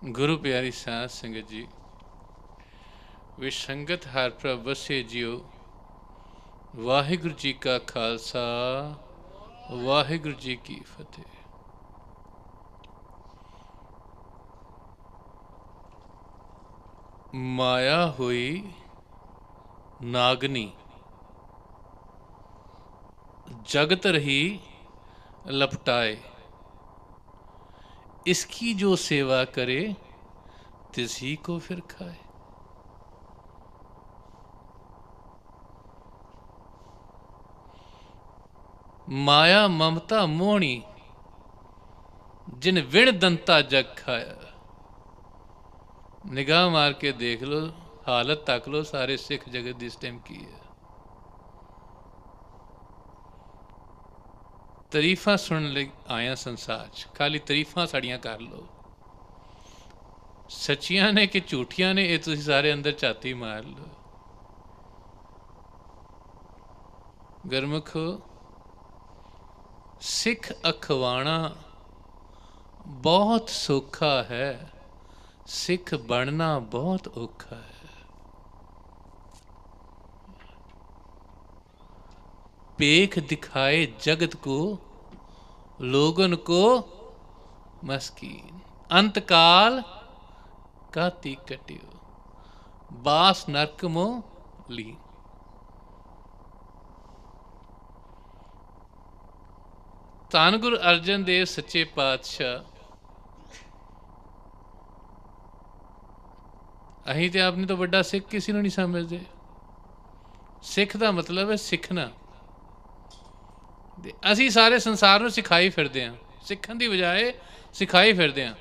गुरु प्यारी साध संगत जी, विसंगत हर प्रभ वसे जियो। वाहिगुरु जी का खालसा, वाहिगुरु जी की फतेह। माया हुई नागनी, जगत रही लपटाए। इसकी जो सेवा करे तिसी को फिर खाए। माया ममता मोहनी, जिन विण दंता जग खाया। निगाह मार के देख लो, हालत तक लो सारे सिख जगत इस टाइम की है। तारीफा सुनने ਲਈ आया संसार च, खाली तारीफा साड़ियां कर लो। सच्चियां ने कि झूठियां ने, ये तुसीं सारे अंदर झाती मार लो। गुरमुखो, सिख अखवाना बहुत सौखा है, सिख बनना बहुत औखा है। पेख दिखाए जगत को, लोगन को मस्कीन। अंतकाल काती कटियो, बास नरक मो ली। ਧੰਨ ਗੁਰੂ ਅਰਜਨ ਦੇਵ ਸੱਚੇ ਪਾਤਸ਼ਾਹ, ਅਸੀਂ ਤੇ ਆਪਣੀ ਤੋਂ ਵੱਡਾ ਸਿੱਖ ਕਿਸੇ ਨੂੰ ਨਹੀਂ ਸਮਝਦੇ। ਸਿੱਖ ਦਾ ਮਤਲਬ ਹੈ ਸਿੱਖਣਾ। ਅਸੀਂ ਸਾਰੇ ਸੰਸਾਰ ਨੂੰ ਸਿਖਾਈ ਫਿਰਦੇ ਹਾਂ, ਸਿੱਖਣ ਦੀ ਬਜਾਏ ਸਿਖਾਈ ਫਿਰਦੇ ਹਾਂ।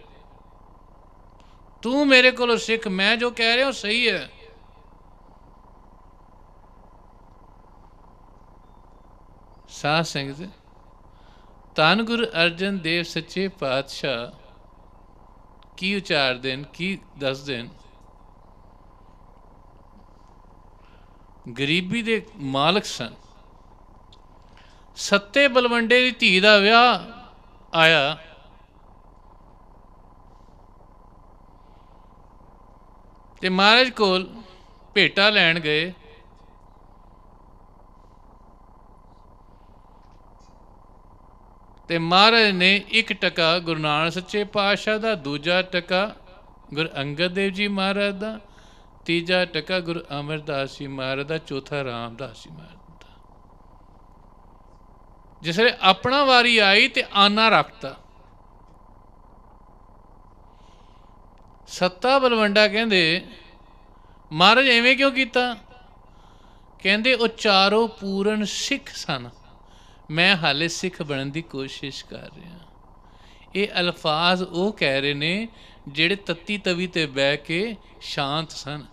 ਤੂੰ ਮੇਰੇ ਕੋਲੋਂ ਸਿੱਖ, ਮੈਂ ਜੋ ਕਹਿ ਰਿਹਾ ਉਹ ਸਹੀ ਹੈ। ਸਾਧ ਸੰਗਤ, ਧੰਨ ਗੁਰੂ ਅਰਜਨ ਦੇਵ ਸੱਚੇ ਪਾਤਸ਼ਾਹ ਕੀ ਉਚਾਰਦੇ ਨੇ, ਕੀ ਦੱਸਦੇ ਨੇ। ਗਰੀਬੀ ਦੇ ਮਾਲਕ ਸਨ। ਸੱਤੇ ਬਲਵੰਡੇ ਦੀ ਧੀ ਦਾ ਵਿਆਹ ਆਇਆ, ਤੇ ਮਹਾਰਾਜ ਕੋਲ ਭੇਟਾ ਲੈਣ ਗਏ। ਤੇ ਮਹਾਰਾਜ ਨੇ 1 ਟਕਾ ਗੁਰੂ ਨਾਨਕ ਸੱਚੇ ਪਾਤਸ਼ਾਹ ਦਾ, ਦੂਜਾ ਟਕਾ ਗੁਰੂ ਅੰਗਦ ਦੇਵ ਜੀ ਮਹਾਰਾਜ ਦਾ, ਤੀਜਾ ਟਕਾ ਗੁਰੂ ਅਮਰਦਾਸ ਜੀ ਮਹਾਰਾਜ ਦਾ, ਚੌਥਾ ਰਾਮਦਾਸ ਜੀ ਮਹਾਰਾਜ ਦਾ। ਜਿਸ ਵੇਲੇ ਆਪਣਾ ਵਾਰੀ ਆਈ ਤੇ ਆਨਾ ਰੱਖਤਾ। ਸੱਤਾ ਬਲਵੰਡਾ ਕਹਿੰਦੇ ਮਹਾਰਾਜ ਐਵੇਂ ਕਿਉਂ ਕੀਤਾ? ਕਹਿੰਦੇ ਉਹ ਚਾਰੋਂ ਪੂਰਨ ਸਿੱਖ ਸਨ, ਮੈਂ ਹਾਲੇ ਸਿੱਖ ਬਣਨ ਦੀ ਕੋਸ਼ਿਸ਼ ਕਰ ਰਿਹਾ। ਇਹ ਅਲਫਾਜ਼ ਉਹ ਕਹਿ ਰਹੇ ਨੇ ਜਿਹੜੇ ਤੱਤੀ ਤਵੀ ਤੇ ਬਹਿ ਕੇ ਸ਼ਾਂਤ ਸਨ,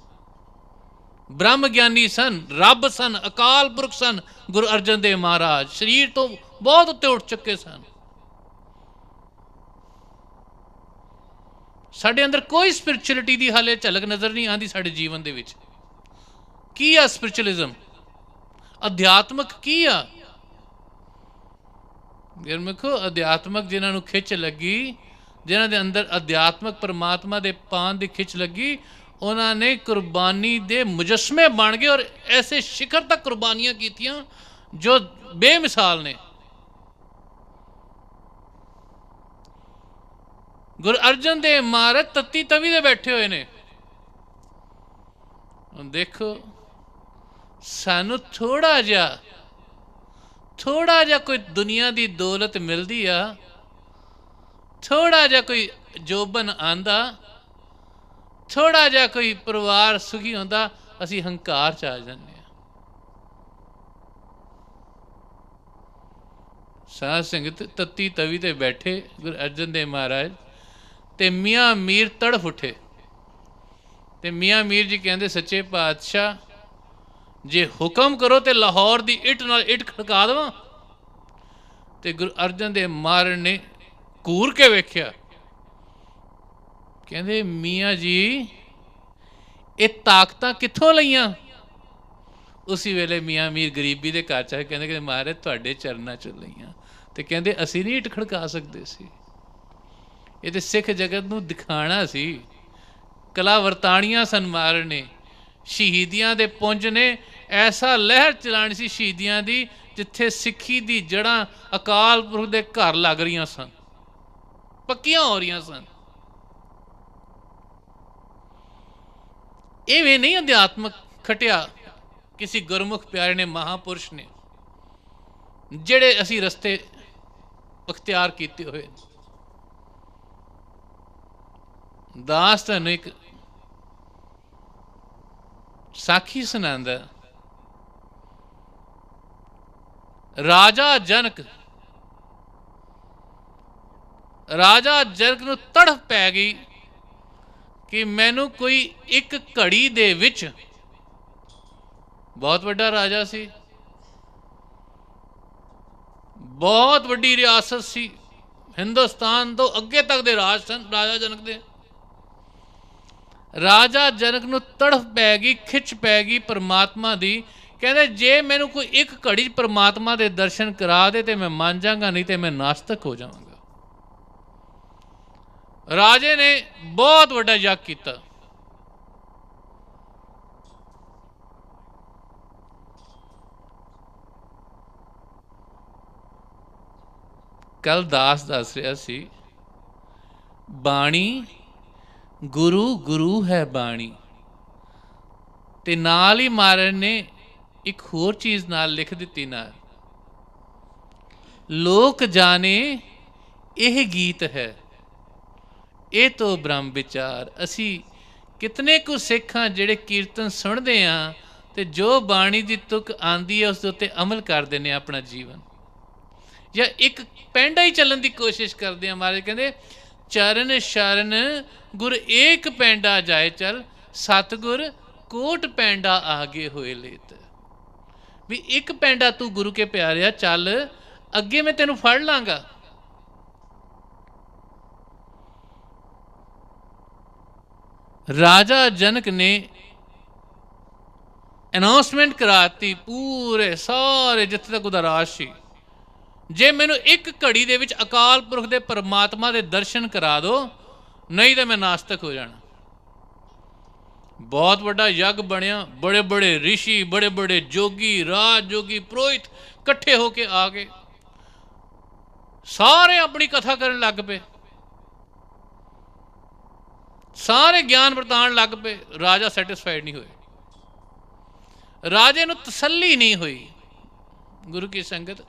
ਬ੍ਰਹਮ ਗਿਆਨੀ ਸਨ, ਰੱਬ ਸਨ, ਅਕਾਲ ਪੁਰਖ ਸਨ। ਗੁਰੂ ਅਰਜਨ ਦੇਵ ਮਹਾਰਾਜ ਸਰੀਰ ਤੋਂ ਬਹੁਤ ਉੱਤੇ ਉੱਠ ਚੁੱਕੇ ਸਨ। ਸਾਡੇ ਅੰਦਰ ਕੋਈ ਸਪਿਰਿਚੁਅਲਿਟੀ ਦੀ ਹਾਲੇ ਝਲਕ ਨਜ਼ਰ ਨਹੀਂ ਆਉਂਦੀ ਸਾਡੇ ਜੀਵਨ ਦੇ ਵਿੱਚ। ਕੀ ਆ ਸਪਿਰਿਚੁਅਲਿਜ਼ਮ? ਅਧਿਆਤਮਕ ਕੀ ਆ? ਗੁਰਮੁਖੋ, ਅਧਿਆਤਮਕ ਜਿਨ੍ਹਾਂ ਨੂੰ ਖਿੱਚ ਲੱਗੀ, ਜਿਨ੍ਹਾਂ ਦੇ ਅੰਦਰ ਅਧਿਆਤਮਕ ਪਰਮਾਤਮਾ ਦੇ ਪਾਨ ਦੀ ਖਿੱਚ ਲੱਗੀ, ਉਹਨਾਂ ਨੇ ਕੁਰਬਾਨੀ ਦੇ ਮੁਜੱਸਮੇ ਬਣ ਗਏ ਔਰ ਐਸੇ ਸ਼ਿਖਰ ਤੱਕ ਕੁਰਬਾਨੀਆਂ ਕੀਤੀਆਂ ਜੋ ਬੇਮਿਸਾਲ ਨੇ। ਗੁਰੂ ਅਰਜਨ ਦੇਵ ਮਹਾਰਾਜ ਤੱਤੀ ਤਵੀ ਦੇ ਬੈਠੇ ਹੋਏ ਨੇ। ਦੇਖੋ, ਸਾਨੂੰ ਥੋੜਾ ਜਿਹਾ ਕੋਈ ਦੁਨੀਆ ਦੀ ਦੌਲਤ ਮਿਲਦੀ ਆ, ਥੋੜਾ ਜਿਹਾ ਕੋਈ ਜੋਬਨ ਆਂਦਾ, ਥੋੜਾ ਜਿਹਾ ਕੋਈ ਪਰਿਵਾਰ ਸੁਖੀ ਹੁੰਦਾ, ਅਸੀਂ ਹੰਕਾਰ ਚ ਆ ਜਾਂਦੇ ਹਾਂ। ਸਾਧ ਸੰਗਤ, ਤੱਤੀ ਤਵੀ ਤੇ ਬੈਠੇ ਗੁਰੂ ਅਰਜਨ ਦੇਵ ਮਹਾਰਾਜ ਤੇ ਮੀਆਂ ਮੀਰ ਤੜਫ ਉੱਠੇ। ਤੇ ਮੀਆਂ ਮੀਰ ਜੀ ਕਹਿੰਦੇ, ਸੱਚੇ ਪਾਤਸ਼ਾਹ ਜੇ ਹੁਕਮ ਕਰੋ ਤੇ ਲਾਹੌਰ ਦੀ ਇੱਟ ਨਾਲ ਇੱਟ ਖੜਕਾ ਦੇਵਾਂ। ਤੇ ਗੁਰੂ ਅਰਜਨ ਦੇਵ ਮਹਾਰਾਜ ਨੇ ਘੂਰ ਕੇ ਵੇਖਿਆ, ਕਹਿੰਦੇ ਮੀਆਂ ਜੀ ਇਹ ਤਾਕਤਾਂ ਕਿੱਥੋਂ ਲਈਆਂ? ਉਸੇ ਵੇਲੇ ਮੀਆਂ ਮੀਰ ਗਰੀਬੀ ਦੇ ਘਰ ਚ ਆਏ, ਕਹਿੰਦੇ ਮਹਾਰਾਜ ਤੁਹਾਡੇ ਚਰਨਾਂ ਚ ਲਈਆਂ। ਤੇ ਕਹਿੰਦੇ ਅਸੀਂ ਨਹੀਂ ਇੱਟ ਖੜਕਾ ਸਕਦੇ ਸੀ, ਇਹ ਤੇ ਸਿੱਖ ਜਗਤ ਨੂੰ ਦਿਖਾਣਾ ਸੀ। ਕਲਾ ਵਰਤਾਣੀਆਂ ਸਨ ਮਾਰਨ ਨੇ, ਸ਼ਹੀਦੀਆਂ ਦੇ ਪੁੰਜ ਨੇ ਐਸਾ ਲਹਿਰ ਚਲਾਣੀ ਸੀ ਸ਼ਹੀਦੀਆਂ ਦੀ, ਜਿੱਥੇ ਸਿੱਖੀ ਦੀ ਜੜ੍ਹਾਂ ਅਕਾਲ ਪੁਰਖ ਦੇ ਘਰ ਲੱਗ ਰਹੀਆਂ ਸਨ, ਪੱਕੀਆਂ ਹੋ ਰਹੀਆਂ ਸਨ। ਇਵੇਂ ਨਹੀਂ ਅਧਿਆਤਮਕ ਖਟਿਆ ਕਿਸੇ ਗੁਰਮੁਖ ਪਿਆਰੇ ਨੇ, ਮਹਾਂਪੁਰਸ਼ ਨੇ, ਜਿਹੜੇ ਅਸੀਂ ਰਸਤੇ ਅਖਤਿਆਰ ਕੀਤੇ ਹੋਏ। ਦਾਸ ਤੁਹਾਨੂੰ ਇੱਕ ਸਾਖੀ ਸੁਣਾਉਂਦਾ। ਰਾਜਾ ਜਨਕ ਨੂੰ ਤੜਫ ਪੈ ਗਈ ਕਿ ਮੈਨੂੰ ਕੋਈ ਇੱਕ ਘੜੀ ਦੇ ਵਿੱਚ, ਬਹੁਤ ਵੱਡਾ ਰਾਜਾ ਸੀ, ਬਹੁਤ ਵੱਡੀ ਰਿਆਸਤ ਸੀ, ਹਿੰਦੁਸਤਾਨ ਤੋਂ ਅੱਗੇ ਤੱਕ ਦੇ ਰਾਜ ਸਨ ਰਾਜਾ ਜਨਕ ਦੇ। ਰਾਜਾ ਜਨਕ ਨੂੰ ਤੜਫ ਪੈ ਗਈ, ਖਿੱਚ ਪੈ ਗਈ ਪਰਮਾਤਮਾ ਦੀ। ਕਹਿੰਦੇ ਜੇ ਮੈਨੂੰ ਕੋਈ ਇੱਕ ਘੜੀ ਪਰਮਾਤਮਾ ਦੇ ਦਰਸ਼ਨ ਕਰਾ ਦੇ ਤੇ ਮੈਂ ਮੰਨ ਜਾਵਾਂਗਾ, ਨਹੀਂ ਤੇ ਮੈਂ ਨਾਸਤਕ ਹੋ ਜਾਵਾਂਗਾ। ਰਾਜੇ ਨੇ ਬਹੁਤ ਵੱਡਾ ਯੱਗ ਕੀਤਾ। ਕੱਲ ਦਾਸ ਦੱਸ ਰਿਹਾ ਸੀ, ਬਾਣੀ ਗੁਰੂ ਗੁਰੂ ਹੈ ਬਾਣੀ। ਤੇ ਨਾਲ ਹੀ ਮਾਰਨ ਨੇ ਇੱਕ ਹੋਰ ਚੀਜ਼ ਨਾਲ ਲਿਖ ਦਿੱਤੀ ਨਾਲ, ਲੋਕ ਜਾਣੇ ਇਹ ਗੀਤ ਹੈ, ਇਹ ਤੋਂ ਬ੍ਰਹਮ ਵਿਚਾਰ। ਅਸੀਂ ਕਿਤਨੇ ਕੁ ਸਿੱਖ ਹਾਂ ਜਿਹੜੇ ਕੀਰਤਨ ਸੁਣਦੇ ਹਾਂ ਤੇ ਜੋ ਬਾਣੀ ਦੀ ਤੁਕ ਆਂਦੀ ਹੈ ਉਸ ਦੇ ਉੱਤੇ ਅਮਲ ਕਰਦੇ ਨੇ ਆਪਣਾ ਜੀਵਨ, ਜਾਂ ਇੱਕ ਪੈਂਡਾ ਹੀ ਚੱਲਣ ਦੀ ਕੋਸ਼ਿਸ਼ ਕਰਦੇ ਹਾਂ। ਮਹਾਰਾਜ ਕਹਿੰਦੇ ਚਰਨ ਸ਼ਰਨ ਗੁਰ ਏਕ ਪੈਂਡਾ ਜਾਏ ਚਲ, ਸਤਿਗੁਰ ਕੋਟ ਪੈਂਡਾ ਆਗੇ ਹੋਏ ਲੇਤ। ਵੀ ਇੱਕ ਪੈਂਡਾ ਤੂੰ ਗੁਰੂ ਕੇ ਪਿਆਰਿਆ ਚੱਲ, ਅੱਗੇ ਮੈਂ ਤੈਨੂੰ ਫੜ ਲਾਂਗਾ। ਰਾਜਾ ਜਨਕ ਨੇ ਅਨਾਉਂਸਮੈਂਟ ਕਰਾਤੀ ਪੂਰੇ ਸਾਰੇ ਜਿੱਥੇ ਤੱਕ ਉਹਦਾ ਰਾਜ ਸੀ, ਜੇ ਮੈਨੂੰ ਇੱਕ ਘੜੀ ਦੇ ਵਿੱਚ ਅਕਾਲ ਪੁਰਖ ਦੇ ਪਰਮਾਤਮਾ ਦੇ ਦਰਸ਼ਨ ਕਰਾ ਦੋ, ਨਹੀਂ ਤਾਂ ਮੈਂ ਨਾਸਤਕ ਹੋ ਜਾਣਾ। ਬਹੁਤ ਵੱਡਾ ਯੱਗ ਬਣਿਆ, ਬੜੇ ਬੜੇ ਰਿਸ਼ੀ, ਬੜੇ ਬੜੇ ਜੋਗੀ, ਰਾਜ ਜੋਗੀ, ਪੁਰੋਹਿਤ ਇਕੱਠੇ ਹੋ ਕੇ ਆ ਗਏ, ਸਾਰੇ ਆਪਣੀ ਕਥਾ ਕਰਨ ਲੱਗ ਪਏ, ਸਾਰੇ ਗਿਆਨ ਵਰਤਾਉਣ ਲੱਗ ਪਏ। ਰਾਜਾ ਸੈਟਿਸਫਾਈਡ ਨਹੀਂ ਹੋਏ, ਰਾਜੇ ਨੂੰ ਤਸੱਲੀ ਨਹੀਂ ਹੋਈ। ਗੁਰੂ ਕੀ ਸੰਗਤ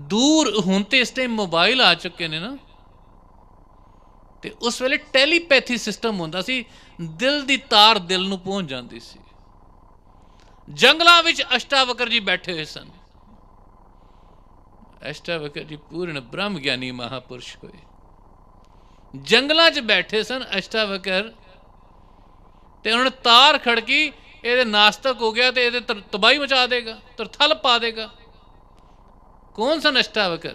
ਦੂਰ, ਹੁਣ ਤੇ ਇਸ ਟਾਈਮ ਮੋਬਾਈਲ ਆ ਚੁੱਕੇ ਨੇ ਨਾ, ਤੇ ਉਸ ਵੇਲੇ ਟੈਲੀਪੈਥੀ ਸਿਸਟਮ ਹੁੰਦਾ ਸੀ, ਦਿਲ ਦੀ ਤਾਰ ਦਿਲ ਨੂੰ ਪਹੁੰਚ ਜਾਂਦੀ ਸੀ। ਜੰਗਲਾਂ ਵਿੱਚ ਅਸ਼ਟਾਵਕਰ ਜੀ ਬੈਠੇ ਹੋਏ ਸਨ। ਅਸ਼ਟਾਵਕਰ ਜੀ ਪੂਰਨ ਬ੍ਰਹਮ ਗਿਆਨੀ ਮਹਾਪੁਰਸ਼ ਹੋਏ, ਜੰਗਲਾਂ 'ਚ ਬੈਠੇ ਸਨ ਅਸ਼ਟਾਵਕਰ, ਤੇ ਉਹਨਾਂ ਨੇ ਤਾਰ ਖੜਕੀ, ਇਹਦੇ ਨਾਸਤਕ ਹੋ ਗਿਆ ਤੇ ਇਹਦੇ ਤਬਾਹੀ ਮਚਾ ਦੇਗਾ, ਤਰਥਲ ਪਾ ਦੇਗਾ। ਕੌਣ ਸਨ ਅਸ਼ਟਾਵਕਰ?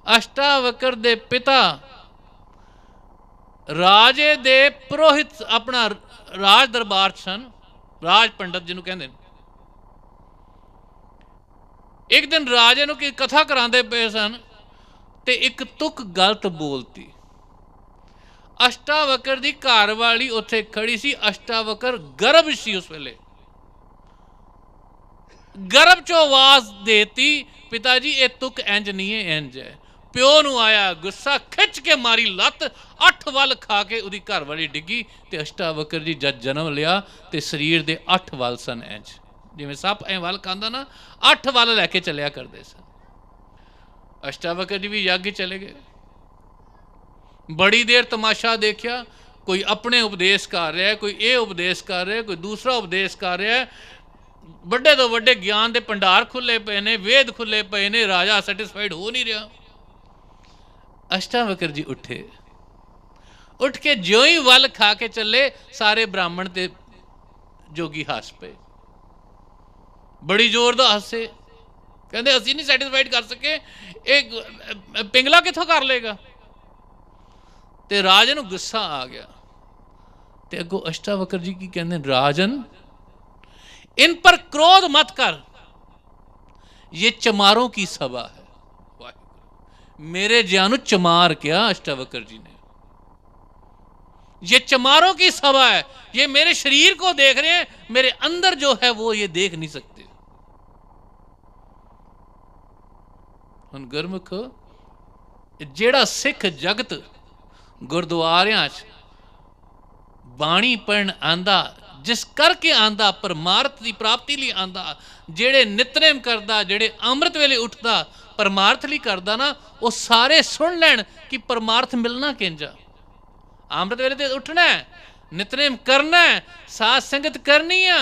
ਅਸ਼ਟਾਵਕਰ ਦੇ ਪਿਤਾ ਰਾਜੇ ਦੇ ਪੁਰੋਹਿਤ, ਆਪਣਾ ਰਾਜ ਦਰਬਾਰ 'ਚ ਸਨ, ਰਾਜ ਪੰਡਤ ਜਿਹਨੂੰ ਕਹਿੰਦੇ ਨੇ। ਇੱਕ ਦਿਨ ਰਾਜੇ ਨੂੰ ਕੀ ਕਥਾ ਕਰਾਉਂਦੇ ਪਏ ਸਨ ਤੇ ਇੱਕ ਤੁਕ ਗਲਤ ਬੋਲਤੀ। ਅਸ਼ਟਾਵਕਰ ਦੀ ਘਰ ਵਾਲੀ ਉੱਥੇ ਖੜੀ ਸੀ, ਅਸ਼ਟਾਵਕਰ ਗਰਭ ਸੀ ਉਸ ਵੇਲੇ, ਗਰਭ ਚੋਂ ਆਵਾਜ਼ ਦੇਤੀ, ਪਿਤਾ ਜੀ ਇਹ ਤੁਕ ਇੰਜ ਨਹੀਂ ਹੈ, ਇੰਜ ਹੈ। ਪਿਓ ਨੂੰ ਆਇਆ ਗੁੱਸਾ, ਖਿੱਚ ਕੇ ਮਾਰੀ ਲੱਤ, 8 ਵੱਲ ਖਾ ਕੇ ਉਹਦੀ ਘਰ ਵਾਲੀ ਡਿੱਗੀ। ਤੇ ਅਸ਼ਟਾਵਕਰ ਜੀ ਜਦ ਜਨਮ ਲਿਆ ਤੇ ਸਰੀਰ ਦੇ 8 ਵੱਲ ਸਨ, ਇੰਜ ਜਿਵੇਂ ਸੱਪ ਐ ਵੱਲ ਖਾਂਦਾ ਨਾ, 8 ਵੱਲ ਲੈ ਕੇ ਚੱਲਿਆ ਕਰਦੇ ਸਨ। ਅਸ਼ਟਾਵਕਰ ਜੀ ਵੀ ਯੱਗ ਚਲੇ ਗਏ। ਬੜੀ ਦੇਰ ਤਮਾਸ਼ਾ ਦੇਖਿਆ, ਕੋਈ ਆਪਣੇ ਉਪਦੇਸ਼ ਕਰ ਰਿਹਾ, ਕੋਈ ਇਹ ਉਪਦੇਸ਼ ਕਰ ਰਿਹਾ, ਕੋਈ ਦੂਸਰਾ ਉਪਦੇਸ਼ ਕਰ ਰਿਹਾ। ਵੱਡੇ ਤੋਂ ਵੱਡੇ ਗਿਆਨ ਦੇ ਭੰਡਾਰ ਖੁੱਲੇ ਪਏ ਨੇ, ਵੇਦ ਖੁੱਲੇ ਪਏ ਨੇ, ਰਾਜਾ ਸੈਟਿਸਫਾਈਡ ਹੋ ਨਹੀਂ ਰਿਹਾ। ਅਸ਼ਟਾਵਕਰ ਜੀ ਉੱਠੇ, ਉੱਠ ਕੇ ਜਿਉਂ ਹੀ ਵੱਲ ਖਾ ਕੇ ਚੱਲੇ, ਸਾਰੇ ਬ੍ਰਾਹਮਣ ਤੇ ਜੋਗੀ ਹੱਸ ਪਏ, ਬੜੀ ਜ਼ੋਰ ਦਾ ਹੱਸੇ। ਕਹਿੰਦੇ ਅਸੀਂ ਨਹੀਂ ਸੈਟਿਸਫਾਈਡ ਕਰ ਸਕੇ, ਇਹ ਪਿੰਗਲਾ ਕਿੱਥੋਂ ਕਰ ਲੇਗਾ। ਤੇ ਰਾਜੇ ਨੂੰ ਗੁੱਸਾ ਆ ਗਿਆ। ਤੇ ਅੱਗੋਂ ਅਸ਼ਟਾਵਕਰ ਜੀ ਕੀ ਕਹਿੰਦੇ, ਰਾਜਨ इन पर क्रोध मत कर, ये चमारों की सभा है। मेरे जिया नूं चमार किया अष्टावक्र जी ने। ये चमारों की सभा है, ये मेरे शरीर को देख रहे हैं, मेरे अंदर जो है वो ये देख नहीं सकते। हुण गुरमुख जेड़ा सिख जगत गुरद्वारियां च बाणी पढ़न आंदा, जिस करके आंदा परमार्थ की प्राप्ति लिए आंदा, जेड़े नितनेम करदा, जेड़े अमृत वेले उठदा परमार्थ लिए करदा ना, वो सारे सुन लैन कि परमार्थ मिलना किंजा। अमृत वेले ते उठना है, नितनेम करना है, साध संगत करनी है,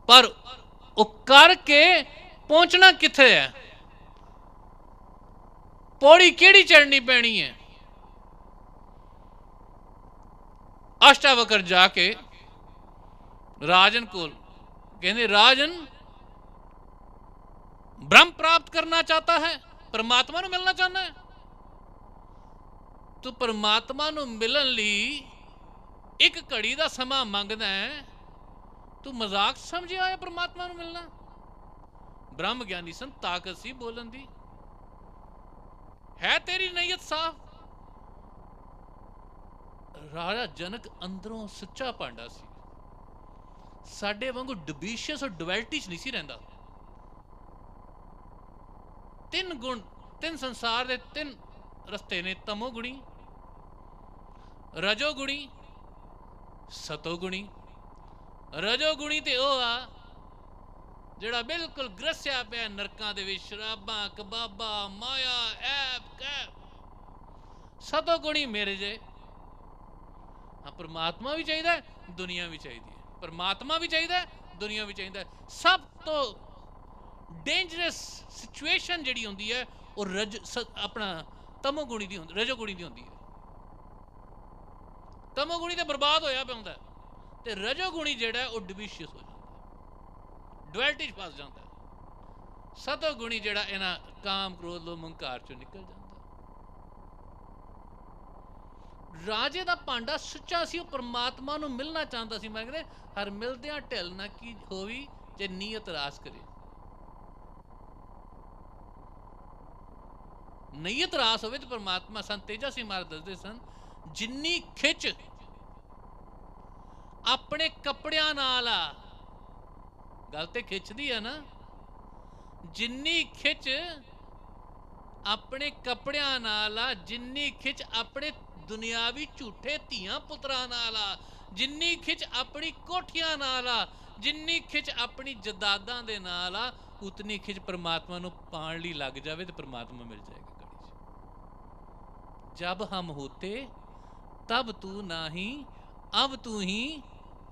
पर वो करके पहुंचना किथे है, पौड़ी केड़ी चढ़नी पैनी है। अष्टावक्र जाके राजन को कहते, राजन ब्रह्म प्राप्त करना चाहता है, परमात्मा ਨੂੰ मिलना चाहना है, तू परमात्मा ਨੂੰ मिलन ਲਈ एक घड़ी का समा मंगदा है, तू मजाक समझे आया परमात्मा ਨੂੰ मिलना। ब्रह्म ज्ञानी सन, ताकत सी बोलन दी, है तेरी नीयत साफ। राजा जनक अंदरों सच्चा भांडा सी, साडे वांगू डबिशियस और डुअलिटी च नहीं सी रहिंदा। तीन गुण, तीन संसार दे तीन रस्ते ने, तमोगुणी, रजोगुणी, सतोगुणी। रजोगुणी ते ओह आ जिहड़ा बिल्कुल ग्रसिया पिया नरकां दे विच, शराबां, कबाबा, माया, ऐब कैब। सतोगुणी मेरे जे, हाँ परमात्मा भी चाहिए, दुनिया भी चाहिए, परमात्मा भी चाहिए, दुनिया भी चाहिए। सब तो डेंजरस सिचुएशन जिहड़ी हुंदी है वो अपना तमोगुणी दी हुंदी, रजोगुणी दी हुंदी है। तमोगुणी तो बर्बाद होया पिया हुंदा है, ते रजोगुणी जिहड़ा है वो डिविशियस हो जाता है, डुअलिटी च फस जाता है। सतोगुणी जिहड़ा इन्हां काम, क्रोध, लोभ, हंकार चों निकल जाता है। राजे का भांडा सच्चा सी, परमात्मा ਨੂੰ मिलना चाहता सी। मैं कहते हर मिलदियां ढिल ना की होवी जे नीयत रास करे। नीयत रास होवे तो परमात्मा, सन तेजा सिंह महाराज दसदे सन, जिन्नी खिच अपने कपड़ियां नाल आ, गल ते खिच दी है ना, जिन्नी खिच अपने कपड़ियां नाल आ, जिन्नी खिच अपने दुनियावी झूठे धियां पुत्रां नाल आ, जिन्नी खिच अपनी कोठियां नाल आ, जिन्नी खिच अपनी जदादां दे नाल आ, उतनी खिच परमात्मा नूं पाण लई लग जावे तो परमात्मा मिल जाएगा घड़ी च। जब हम होते तब तू नाही, अब तू ही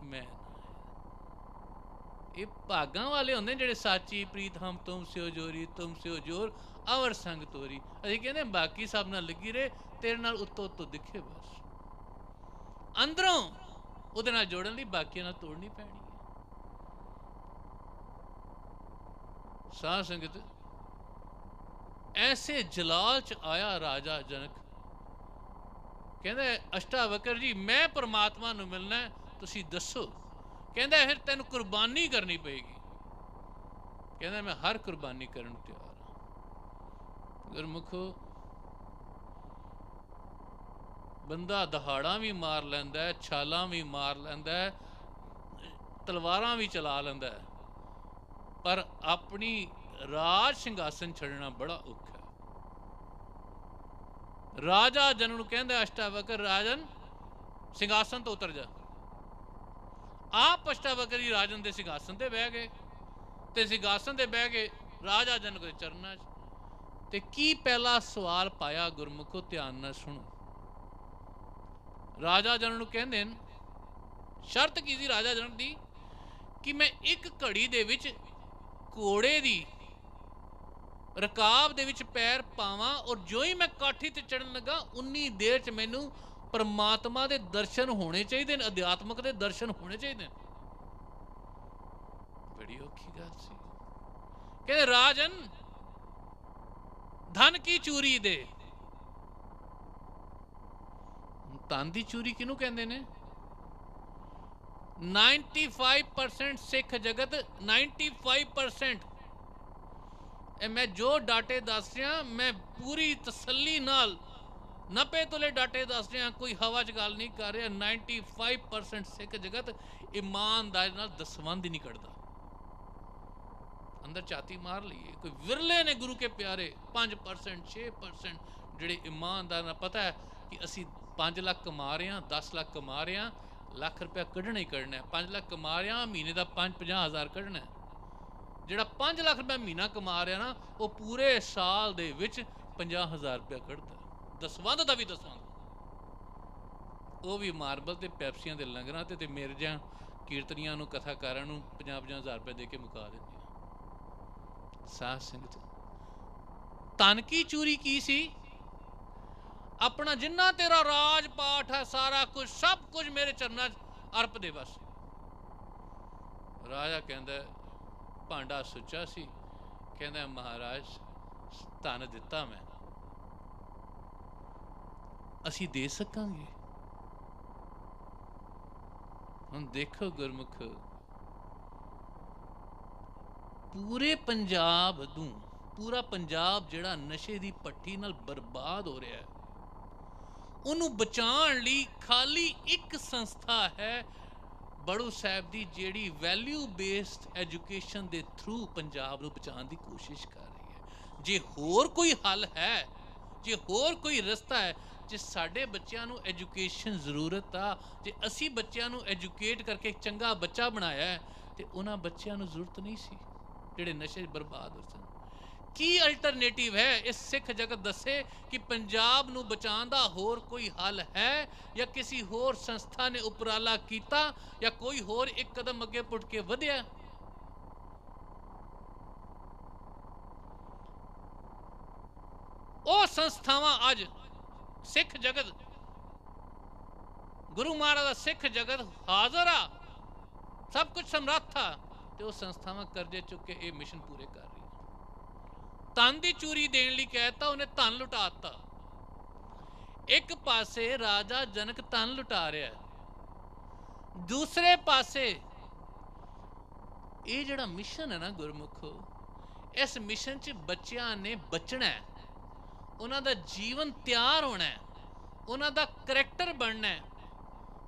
मैं। ये भागां वाले होंदे जिहड़े साची प्रीत हम तुमसे हो जोरी, तुमसे हो जोर अवर संग तोरी। असीं कहंदे बाकी सब नाल लगी रहे, तेरे नाल उत्तों उत्तों दिखे, बस अंदरों उहदे नाल जोड़न लई बाकियां नाल तोड़नी पैनी है। साध संगत ऐसे जलाल च आया राजा जनक, कहंदा अष्टावक्र जी मैं परमात्मा नूं मिलना है, तुसीं दसो। कहंदा फिर तैनूं कुर्बानी करनी पेगी। कहंदा मैं हर कुर्बानी करन नूं तैयार हां। गुरमुखो, बंदा दहाड़ा भी मार लैंदा है, छालां भी मार लैंदा है, तलवारां भी चला लैंदा है, पर अपनी राज सिंघासन छड़ना बड़ा औखा है। राजा जनक नूं कहंदा अष्टावक्र, राजन सिंघासन तो उतर जा। आप अष्टावक्र जी राजन दे सिंघासन ते बह गए, ते सिंघासन ते बह गए राजा जनक दे चरनां च। ते की पहला सवाल पाया गुरमुखो, ध्यान नाल सुनो। राजा जनक नूं कहंदे न, शर्त की सी राजा जनक दी कि मैं एक घड़ी दे विच घोड़े दी रकाब दे विच पैर पावां, और जो ही मैं काठी ते चढ़न लगा उन्नी देर च मैनू परमात्मा दे दर्शन होने चाहिए, अध्यात्मक दे दर्शन होने चाहिए। बड़ी औखी गल सी। कहते राजन धन की चूरी दे। धन की चूरी किनू कहते ने? 95% सिख जगत 95% ਇਹ ਮੈਂ ਜੋ ਡਾਟੇ ਦੱਸ ਰਿਹਾ, ਮੈਂ ਪੂਰੀ ਤਸੱਲੀ ਨਾਲ 90 ਤੋਲੇ ਡਾਟੇ ਦੱਸ ਰਿਹਾ, ਕੋਈ ਹਵਾ 'ਚ ਗੱਲ ਨਹੀਂ ਕਰ ਰਿਹਾ। 95% ਸਿੱਖ ਜਗਤ ਇਮਾਨਦਾਰੀ ਨਾਲ ਦਸਵੰਧ ਹੀ ਨਹੀਂ ਕੱਢਦਾ। ਅੰਦਰ ਝਾਤੀ ਮਾਰ ਲਈਏ, ਕੋਈ ਵਿਰਲੇ ਨੇ ਗੁਰੂ ਕੇ ਪਿਆਰੇ 5% 6% ਜਿਹੜੇ ਇਮਾਨਦਾਰ ਨਾਲ ਪਤਾ ਹੈ ਕਿ ਅਸੀਂ 5 ਲੱਖ ਕਮਾ ਰਹੇ ਹਾਂ, 10 ਲੱਖ ਕਮਾ ਰਹੇ ਹਾਂ, ਲੱਖ ਰੁਪਇਆ ਕੱਢਣਾ ਹੀ ਕੱਢਣਾ। 5 ਲੱਖ ਕਮਾ ਰਿਹਾ, ਮਹੀਨੇ ਦਾ 50 ਹਜ਼ਾਰ ਕੱਢਣਾ। ਜਿਹੜਾ 5 ਲੱਖ ਰੁਪਇਆ ਮਹੀਨਾ ਕਮਾ ਰਿਹਾ ਨਾ, ਉਹ ਪੂਰੇ ਸਾਲ ਦੇ ਵਿੱਚ 50 ਹਜ਼ਾਰ ਰੁਪਇਆ ਕੱਢਦਾ। ਦਸਵੰਧ ਦਾ ਵੀ ਦਸਵੰਧ, ਉਹ ਵੀ ਮਾਰਬਲ ਤੇ ਪੈਪਸੀਆਂ ਦੇ ਲੰਗਰਾਂ ਤੇ ਮਿਰਜਾਂ ਕੀਰਤਨੀਆਂ ਨੂੰ, ਕਥਾਕਾਰਾਂ ਨੂੰ 50 ਹਜ਼ਾਰ ਰੁਪਏ ਦੇ ਕੇ ਮੁਕਾ ਦਿੰਦੀਆਂ। ਸਾਧ ਸੰਗਤ, ਧਨ ਕੀ ਚੂਰੀ ਕੀ ਸੀ? ਆਪਣਾ ਜਿੰਨਾ ਤੇਰਾ ਰਾਜ ਪਾਠ ਹੈ, ਸਾਰਾ ਕੁਝ, ਸਭ ਕੁਝ ਮੇਰੇ ਚਰਨਾਂ 'ਚ ਅਰਪ ਦੇ ਬਸ। ਰਾਜਾ ਕਹਿੰਦਾ ਭਾਂਡਾ ਸੁੱਚਾ ਸੀ, ਕਹਿੰਦਾ ਮਹਾਰਾਜ ਧਨ ਦਿੱਤਾ ਮੈਂ, ਅਸੀਂ ਦੇ ਸਕਾਂਗੇ। ਹੁਣ ਦੇਖੋ ਗੁਰਮੁਖ, ਪੂਰੇ ਪੰਜਾਬ ਨੂੰ, ਪੂਰਾ ਪੰਜਾਬ ਜਿਹੜਾ ਨਸ਼ੇ ਦੀ ਭੱਠੀ ਨਾਲ ਬਰਬਾਦ ਹੋ ਰਿਹਾ ਹੈ, ਉਹਨੂੰ ਬਚਾਉਣ ਲਈ ਖਾਲੀ ਇੱਕ ਸੰਸਥਾ ਹੈ ਬੜੂ ਸਾਹਿਬ ਦੀ, ਜਿਹੜੀ ਵੈਲਿਊ ਬੇਸਡ ਐਜੂਕੇਸ਼ਨ ਦੇ ਥਰੂ ਪੰਜਾਬ ਨੂੰ ਬਚਾਉਣ ਦੀ ਕੋਸ਼ਿਸ਼ ਕਰ ਰਹੀ ਹੈ। ਜੇ ਹੋਰ ਕੋਈ ਹੱਲ ਹੈ, ਜੇ ਹੋਰ ਕੋਈ ਰਸਤਾ ਹੈ, ਜੇ ਸਾਡੇ ਬੱਚਿਆਂ ਨੂੰ ਐਜੂਕੇਸ਼ਨ ਜ਼ਰੂਰਤ ਆ, ਜੇ ਅਸੀਂ ਬੱਚਿਆਂ ਨੂੰ ਐਜੂਕੇਟ ਕਰਕੇ ਇੱਕ ਚੰਗਾ ਬੱਚਾ ਬਣਾਇਆ ਹੈ, ਤੇ ਉਹਨਾਂ ਬੱਚਿਆਂ ਨੂੰ ਜ਼ਰੂਰਤ ਨਹੀਂ ਸੀ ਜਿਹੜੇ ਨਸ਼ੇ ਬਰਬਾਦ ਹੋ ਸਨ। ਕੀ ਅਲਟਰਨੇਟਿਵ ਹੈ? ਇਸ ਸਿੱਖ ਜਗਤ ਦੱਸੇ ਕਿ ਪੰਜਾਬ ਨੂੰ ਬਚਾਉਣ ਦਾ ਹੋਰ ਕੋਈ ਹੱਲ ਹੈ, ਜਾਂ ਕਿਸੇ ਹੋਰ ਸੰਸਥਾ ਨੇ ਉਪਰਾਲਾ ਕੀਤਾ, ਜਾਂ ਕੋਈ ਹੋਰ ਇੱਕ ਕਦਮ ਅੱਗੇ ਪੁੱਟ ਕੇ ਵਧਿਆ? ਉਹ ਸੰਸਥਾਵਾਂ ਅੱਜ ਸਿੱਖ ਜਗਤ, ਗੁਰੂ ਮਹਾਰਾਜ ਦਾ ਸਿੱਖ ਜਗਤ ਹਾਜ਼ਰ ਆ, ਸਭ ਕੁਝ ਸਮਰੱਥ ਆ, ਤੇ ਉਹ ਸੰਸਥਾਵਾਂ ਕਰਜ਼ੇ ਚੁੱਕ ਕੇ ਇਹ ਮਿਸ਼ਨ ਪੂਰੇ ਕਰ ਰਹੀ। ਧਨ ਦੀ ਚੂਰੀ ਦੇਣ ਲਈ ਕਹਿਤਾ, ਉਹਨੇ ਧਨ ਲੁਟਾਤਾ। ਇੱਕ ਪਾਸੇ ਰਾਜਾ ਜਨਕ ਧਨ ਲੁਟਾ ਰਿਹਾ, ਦੂਸਰੇ ਪਾਸੇ ਇਹ ਜਿਹੜਾ ਮਿਸ਼ਨ ਹੈ ਨਾ ਗੁਰਮੁਖੋ, ਇਸ ਮਿਸ਼ਨ 'ਚ ਬੱਚਿਆਂ ਨੇ ਬਚਣਾ ਹੈ, ਉਹਨਾਂ ਦਾ ਜੀਵਨ ਤਿਆਰ ਹੋਣਾ ਹੈ, ਉਹਨਾਂ ਦਾ ਕਰੈਕਟਰ ਬਣਨਾ ਹੈ।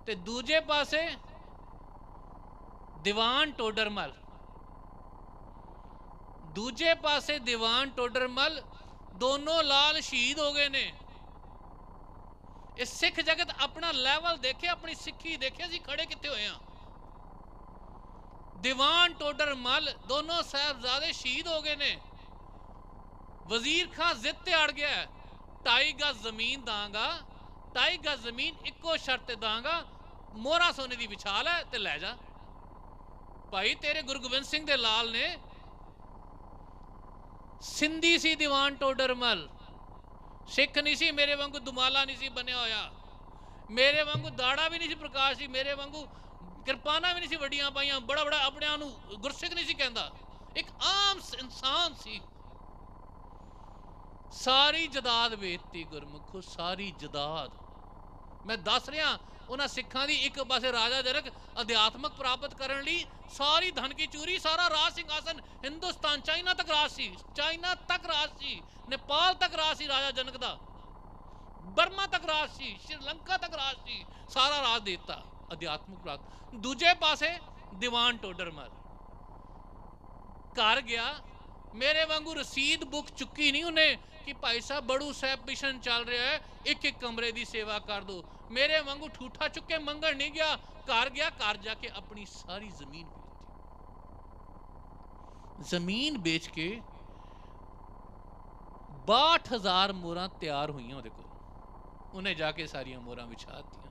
ਤੇ ਦੂਜੇ ਪਾਸੇ ਦੀਵਾਨ ਟੋਡਰਮਲ, ਦੂਜੇ ਪਾਸੇ ਦੀਵਾਨ ਟੋਡਰਮਲ, ਦੋਨੋਂ ਲਾਲ ਸ਼ਹੀਦ ਹੋ ਗਏ ਨੇ। ਇਹ ਸਿੱਖ ਜਗਤ ਆਪਣਾ ਲੈਵਲ ਦੇਖੇ, ਆਪਣੀ ਸਿੱਖੀ ਦੇਖੇ, ਅਸੀਂ ਖੜੇ ਕਿੱਥੇ ਹੋਏ ਆ। ਦੀਵਾਨ ਟੋਡਰਮਲ, ਦੋਨੋਂ ਸਾਹਿਬਜ਼ਾਦੇ ਸ਼ਹੀਦ ਹੋ ਗਏ ਨੇ। ਵਜ਼ੀਰ ਖਾਂ ਜ਼ਿੱਦ ਤੇ ਅੜ ਗਿਆ, 2.5 ਗਜ਼ ਜ਼ਮੀਨ ਦਾਂਗਾ, 2.5 ਗਜ਼ ਜ਼ਮੀਨ ਇੱਕੋ ਸ਼ਰਤ ਤੇ ਦਾਂਗਾ, ਮੋਹਰਾ ਸੋਨੇ ਦੀ ਵਿਛਾ ਲੈ ਤੇ ਲੈ ਜਾ। ਭਾਈ ਤੇਰੇ ਗੁਰੂ ਗੋਬਿੰਦ ਸਿੰਘ ਦੇ ਲਾਲ ਨੇ ਸਿੰਧੀ ਸੀ ਦੀਵਾਨ ਟੋਡਰਮਲ, ਸਿੱਖ ਨਹੀਂ ਸੀ, ਮੇਰੇ ਵਾਂਗੂ ਦੁਮਾਲਾ ਨਹੀਂ ਸੀ ਬਣਿਆ ਹੋਇਆ, ਮੇਰੇ ਵਾਂਗੂ ਦਾੜਾ ਵੀ ਨਹੀਂ ਸੀ ਪ੍ਰਕਾਸ਼ ਸੀ, ਮੇਰੇ ਵਾਂਗੂ ਕਿਰਪਾਨਾ ਵੀ ਨਹੀਂ ਸੀ ਵੱਡੀਆਂ ਪਾਈਆਂ, ਬੜਾ ਬੜਾ ਆਪਣੇ ਆਪ ਨੂੰ ਗੁਰਸਿੱਖ ਨਹੀਂ ਸੀ ਕਹਿੰਦਾ, ਇੱਕ ਆਮ ਇਨਸਾਨ ਸੀ। ਸਾਰੀ ਜਦਾਦ ਵੇਚਤੀ ਗੁਰਮੁਖੋ, ਸਾਰੀ ਜਦਾਦ। ਮੈਂ ਦੱਸ ਰਿਹਾ, ਉਹਨਾਂ ਸਿੱਖਾਂ ਦੀ ਇੱਕ ਪਾਸੇ ਰਾਜਾ ਜਨਕ ਅਧਿਆਤਮਕ ਪ੍ਰਾਪਤ ਕਰਨ ਲਈ ਸਾਰੀ ਧਨ ਕੀ ਚੂਰੀ, ਸਾਰਾ ਰਾਜ ਸਿੰਘਾਸਨ ਹਿੰਦੁਸਤਾਨ, ਚਾਈਨਾ ਤੱਕ ਰਾਜ ਸੀ, ਚਾਈਨਾ ਤੱਕ ਰਾਜ ਸੀ, ਨੇਪਾਲ ਤੱਕ ਰਾਜ ਸੀ ਰਾਜਾ ਜਨਕ ਦਾ, ਬਰਮਾ ਤੱਕ ਰਾਜ ਸੀ, ਸ਼੍ਰੀਲੰਕਾ ਤੱਕ ਰਾਜ ਸੀ, ਸਾਰਾ ਰਾਜ ਦਿੱਤਾ ਅਧਿਆਤਮਕ ਪ੍ਰਾਪਤ। ਦੂਜੇ ਪਾਸੇ ਦੀਵਾਨ ਟੋਡਰਮਲ ਘਰ ਗਿਆ, ਮੇਰੇ ਵਾਂਗੂ ਰਸੀਦ ਬੁੱਕ ਚੁੱਕੀ ਨਹੀਂ ਉਹਨੇ ਕਿ ਭਾਈ ਸਾਹਿਬ ਬੜੂ ਸਾਹਿਬ ਮਿਸ਼ਨ ਚੱਲ ਰਿਹਾ ਹੈ, ਇੱਕ ਇੱਕ ਕਮਰੇ ਦੀ ਸੇਵਾ ਕਰ ਦੋ। ਮੇਰੇ ਵਾਂਗੂ ਠੂਠਾ ਚੁੱਕ ਕੇ ਮੰਗਣ ਨਹੀਂ ਗਿਆ, ਘਰ ਗਿਆ, ਘਰ ਜਾ ਕੇ ਆਪਣੀ ਸਾਰੀ ਜ਼ਮੀਨ ਵੇਚਤੀ। ਜ਼ਮੀਨ ਵੇਚ ਕੇ 62,000 ਮੋਹਰਾਂ ਤਿਆਰ ਹੋਈਆਂ ਉਹਦੇ ਕੋਲ, ਉਹਨੇ ਜਾ ਕੇ ਸਾਰੀਆਂ ਮੋਹਰਾਂ ਵਿਛਾ ਦਿੱਤੀਆਂ।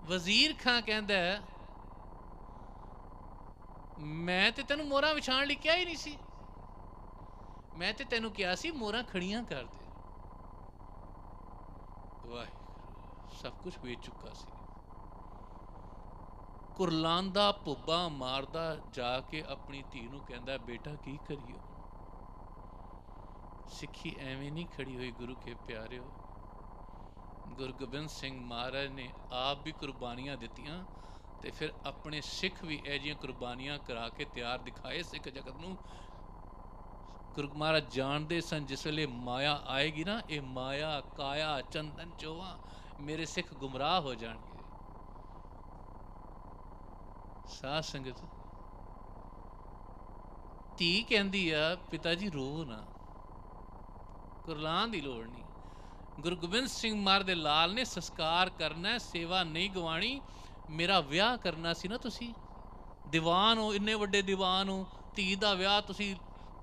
ਵਜ਼ੀਰ ਖਾਂ ਕਹਿੰਦਾ, ਮੈਂ ਤੇ ਤੈਨੂੰ ਮੋਹਰਾਂ ਵਿਛਾਉਣ ਲਈ ਕਿਹਾ ਹੀ ਨਹੀਂ ਸੀ, ਮੈਂ ਤੇ ਤੈਨੂੰ ਕਿਹਾ ਸੀ ਮੋਹਰਾਂ ਖੜੀਆਂ ਕਰ ਦੇ। ਵਾਹਿਗੁਰੂ, ਸਭ ਕੁਝ ਵੇਚ ਚੁੱਕਾ ਸੀ। ਕੁਰਲਾਂਦਾ ਭੁੱਬਾ ਮਾਰਦਾ ਜਾ ਕੇ ਆਪਣੀ ਧੀ ਨੂੰ ਕਹਿੰਦਾ, ਬੇਟਾ ਕੀ ਕਰੀਏ? ਸਿੱਖੀ ਐਵੇਂ ਨਹੀਂ ਖੜੀ ਹੋਈ ਗੁਰੂ ਕੇ ਪਿਆਰਿਓ। ਗੁਰੂ ਗੋਬਿੰਦ ਸਿੰਘ ਮਹਾਰਾਜ ਨੇ ਆਪ ਵੀ ਕੁਰਬਾਨੀਆਂ ਦਿੱਤੀਆਂ, ਤੇ ਫਿਰ ਆਪਣੇ ਸਿੱਖ ਵੀ ਇਹ ਜਿਹੀਆਂ ਕੁਰਬਾਨੀਆਂ ਕਰਾ ਕੇ ਤਿਆਰ ਦਿਖਾਏ ਸਿੱਖ ਜਗਤ ਨੂੰ। गुरु महाराज जानते सन जिस वे माया आएगी ना, ये माया काया चंदन चोवा मेरे सिख गुमराह हो जाएंगे। साध संगत धी कहती आ पिता जी रो ना, कुरलान की लोड़ नहीं। गुरु गोबिंद सिंह महाराज दे लाल ने संस्कार करना, सेवा नहीं गवाणी। मेरा विआह करना सी ना, तुसी दीवान हो, इन्ने वड्डे दीवान हो, धी दा विआह तुसी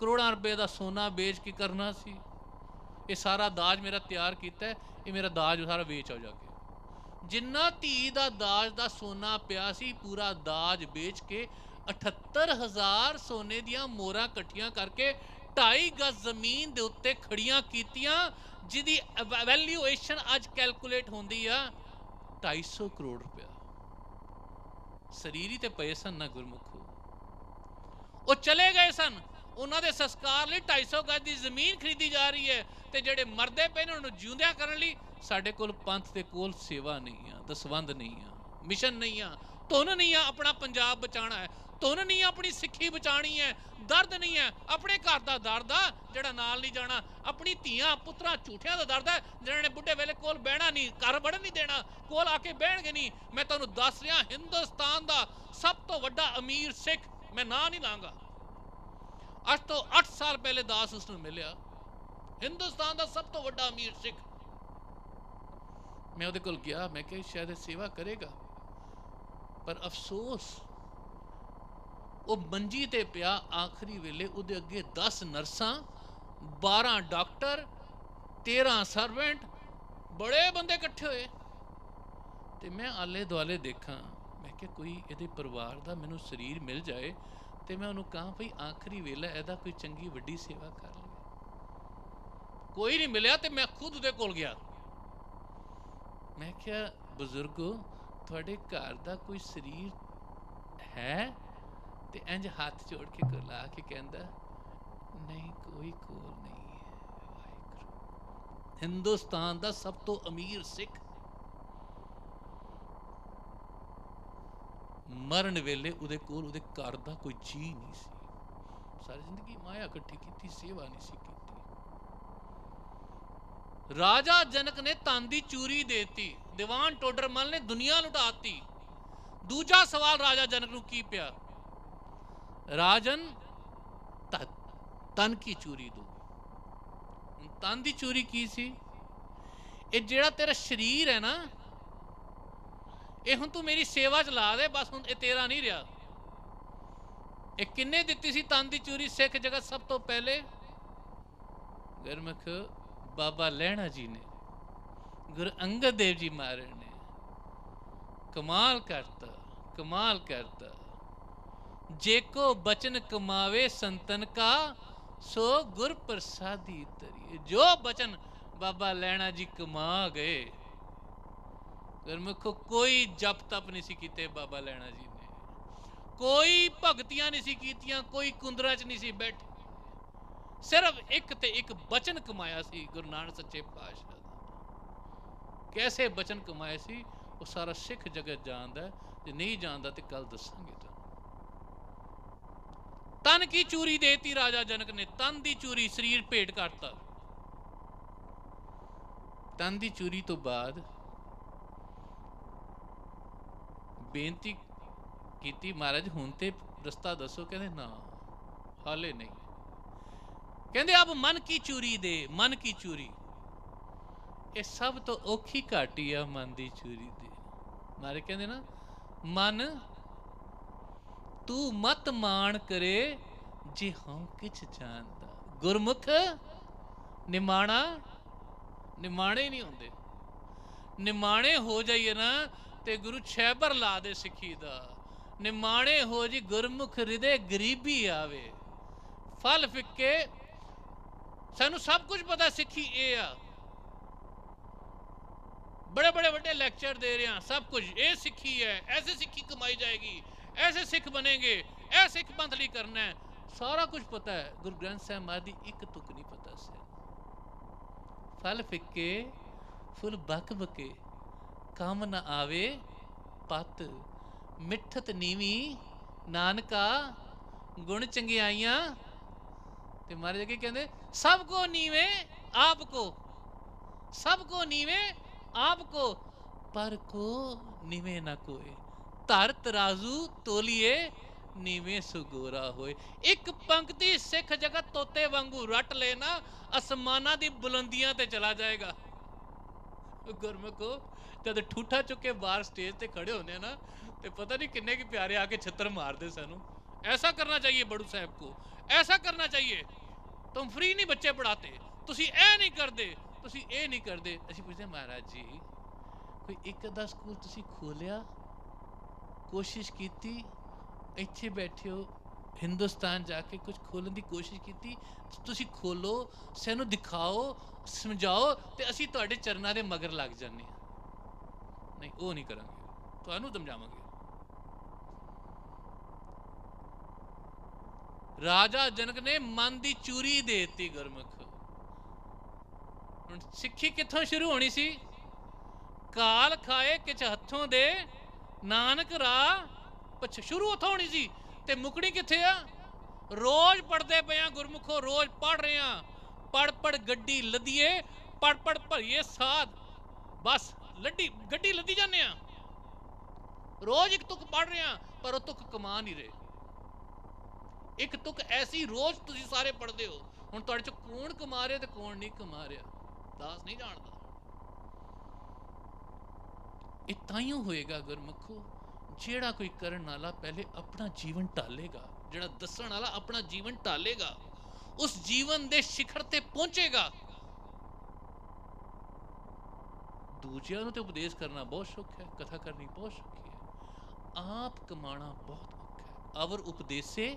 करोड़ां रुपए का सोना बेच के करना सी। ये सारा दाज मेरा तैयार किया है, ये मेरा दाज सारा बेच आओ जाके। जिन्ना धी दा दाज दा सोना पिया सी, पूरा दाज बेच के 78,000 सोने दियां मोहरां कट्ठियां करके 2.5 गज जमीन दे उत्ते खड़ियां कीतियां, जिहदी वैल्यूएशन अज कैलकुलेट होंदी आ 250 करोड़ रुपया। शरीर ही ते पए सन ना गुरमुखो, वो चले गए सन, उन्होंने संस्कार लिए 250 गज की जमीन खरीदी जा रही है, तो जेडे मरदे पे ने उन्होंने जिउंदियां करने लई साडे कोल पंथ दे कोल सेवा नहीं आ, दसवंध नहीं आ, मिशन नहीं आ, धुन नहीं आ अपना पंजाब बचाना है, धुन नहीं अपनी सिक्खी बचानी है, दर्द नहीं है अपने घर का दर्द आ जेड़ा नाल नहीं जाना, अपनी धीआं पुत्रा झूठियां का दर्द है जिन्होंने बुढ़े वेले कोल बहना नहीं, घर बढ़न नहीं देना, कोल आके बहणगे नहीं। मैं तुहानूं दस रहा हिंदुस्तान का सब तो वड्डा अमीर सिख, मैं ना नहीं लांगा, अज तो 8 साल पहले दास उसनूं मिलिया, हिंदुस्तान का सब तो वड्डा अमीर सिख। मैं उहदे कोल गया, मैं कहा शायद सेवा करेगा, पर अफसोस वो मंजी ते पिया आखिरी वेले, उहदे अगे 10 नर्सां, 12 डॉक्टर, 13 सर्वेंट, बड़े बंदे इकट्ठे होए। ते मैं आले दुआले देखा, मैं क्या कोई इहदे परिवार दा मैनूं शरीर मिल जाए तो मैं उन्होंने कहा भाई आखिरी वेला इहदा कोई चंगी वड्डी सेवा कर ले। कोई नहीं मिलिया तो मैं खुद उहदे कोल गया, मैं क्या बुजुर्गो तुहाडे घर दा कोई शरीर है? ते इंज हाथ जोड़ के गुरला के कहंदा नहीं कोई कोल नहीं है। वाहिगुरू, हिंदुस्तान दा सब तो अमीर सिख मरण वेले उहदे कोल उहदे घर दा कोई जी नहीं सी, सारी जिंदगी माया इकट्ठी की, सेवा नहीं सी की। राजा जनक ने तन दी चूरी देती, दीवान टोडरमल ने दुनिया लुटाती। दूजा सवाल राजा जनक नूं की पिया, राजन तन की चूरी दो। तन दी चूरी की सी? ये जेड़ा तेरा शरीर है ना, ये हुण तू मेरी सेवा च ला दे, बस हुण ये तेरा नहीं रहा। ये किन्ने दित्ती सी तन दी चूरी सिख जगत सब तो पहले? गुरमुख बाबा लैणा जी ने, गुरु अंगद देव जी महाराज ने। कमाल करता, कमाल करता। जेको बचन कमावे संतन का, सो गुर प्रसादी तरिए। जो बचन बाबा लैणा जी कमा गए, गुरमुखो कोई जप तप नहीं सी कीते बाबा लैणा जी ने, कोई भगतियां नहीं सी कीतियां, कोई कुंदरा च नहीं सी बैठे, सिर्फ एक ते एक बचन कमाया सी गुरु नानक सच्चे पातशाह दा। कैसे बचन कमाए सी वो सारा सिख जगत जानदा है, जे नहीं जानदा तो कल दसांगे। तन की चूरी देती राजा जनक ने, तन दी चूरी, शरीर भेंट करता। तन दी चूरी तो बाद बेनती की, महाराज हुण ते रस्ता दसो। कहते ना हाले नहीं। कहते अब मन की चूरी दे, मन की चूरी। ये सब तो औखी घाटी आ मन की चूरी दे। महाराज कहते ना मन तू मत मान करे जे हम किछ जानदा। गुरमुख निमाणा, निमाणे नहीं होंदे। निमाणे हो जाइए ना ते गुरु छैबर ला दे सिक्खी दा। निमाणे हो जी गुरमुख हृदय गरीबी आवे। फल फिक्के, सानू सब कुछ पता सिक्खी ए आ, बड़े बड़े बड़े लेक्चर दे रहे हैं, सब कुछ ये सिक्खी है, ऐसे सिक्खी कमाई जाएगी, ऐसे सिख बनेंगे, ऐसे सिख पंथली करना है, सारा कुछ पता है। गुरु ग्रंथ साहिब महाराज दी एक तुक नहीं पता से। फल फिक्के फुल बक बके, काम न आवे पत। मिठत नीवी नानका गुण चंगियाइयां ते महाराज अगे कहते सबको नीवे आपको, सबको नीवे आपको, पर को नीवे ना कोई, धर तराजू तोलिए नीवे सुगोरा होए। एक पंक्ति सिख जगत तोते वांगू रट लेना, आसमाना दी बुलंदियां ते चला जाएगा। गुरमुखो जद ठूठा चुके बाहर स्टेज ते खड़े होने ना, ते पता नहीं किन्ने की प्यारे आके छत्तर मारते सानू। ऐसा करना चाहिए बड़ू साहब को, ऐसा करना चाहिए। तुम फ्री नहीं बच्चे पढ़ाते, तुसी ए नहीं करते, तुसी ए नहीं करते। असीं पुछदे महाराज जी कोई एक अद्धा स्कूल तुसी खोलिया, कोशिश कीती, इत्थे बैठे हो हिंदुस्तान जाके कुछ खोलन की कोशिश की, तुसी खोलो, सानू दिखाओ, समझाओ, तो असीं तुहाडे चरनां दे मगर लग जाने। नहीं वो नहीं करांगे, तुहानू समझावांगे। राजा जनक ने मन की चूरी देती गुरमुख। सिक्खी कित्थों शुरू होनी सी? काल खाए किछ हथों दे नानक राह शुरू उत्थों होनी सी, ते मुकनी कित्थे आ? रोज पढ़ते पे गुरमुखो, रोज पढ़ रहे हैं, पढ़ पढ़ गड्डी लदिए, पढ़ पढ़ भरिए साध, बस लड्डी गड्डी लदी जाने। रोज एक तुक पढ़ रहे हैं, पर वो तुक कमा नहीं रहे। एक तुक ऐसी रोज तुसी सारे पढ़ते हो, हुण तुहाडे चों कौन कमा रहा ते कौन नहीं कमा रहा, दास नहीं जानदा। ये ताइयों होएगा गुरमुखो जेड़ा कोई करन वाला पहले अपना जीवन टालेगा, जेड़ा दसन वाला अपना जीवन टालेगा, उस जीवन दे शिखर ते पहुंचेगा। दूजियां नूं ते उपदेश करना बहुत सुख है, कथा करनी बहुत सुखी है, आप कमाना बहुत औखा है। अवर उपदेशे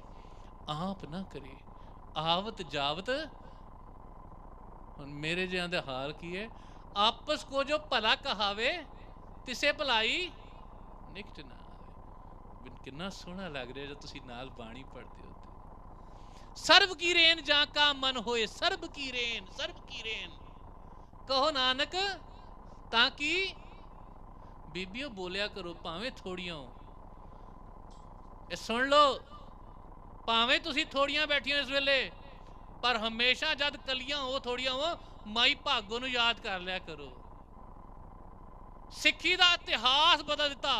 आप ना करे, आवत जावत। मेरे जिहां दे हाल की है, आपस को जो भला कहावे तिसे भलाई निकट ना आवे। कितना सोहना लग रहा जो तुसी नाल बाणी पढ़ते हो। सर्व की रेन जाका मन होए, सर्व की रेन, सर्व की रेन कहो नानक, ताकि बीबियों बोलिया करो भावें थोड़ियां सुन लो, भावें तुसी थोड़ियां बैठियां इस वेले, पर हमेशा जद कलियां हो थोड़ियां हो, माई भागो नूं याद कर लिया करो। सिक्खी का इतिहास बदल दिता।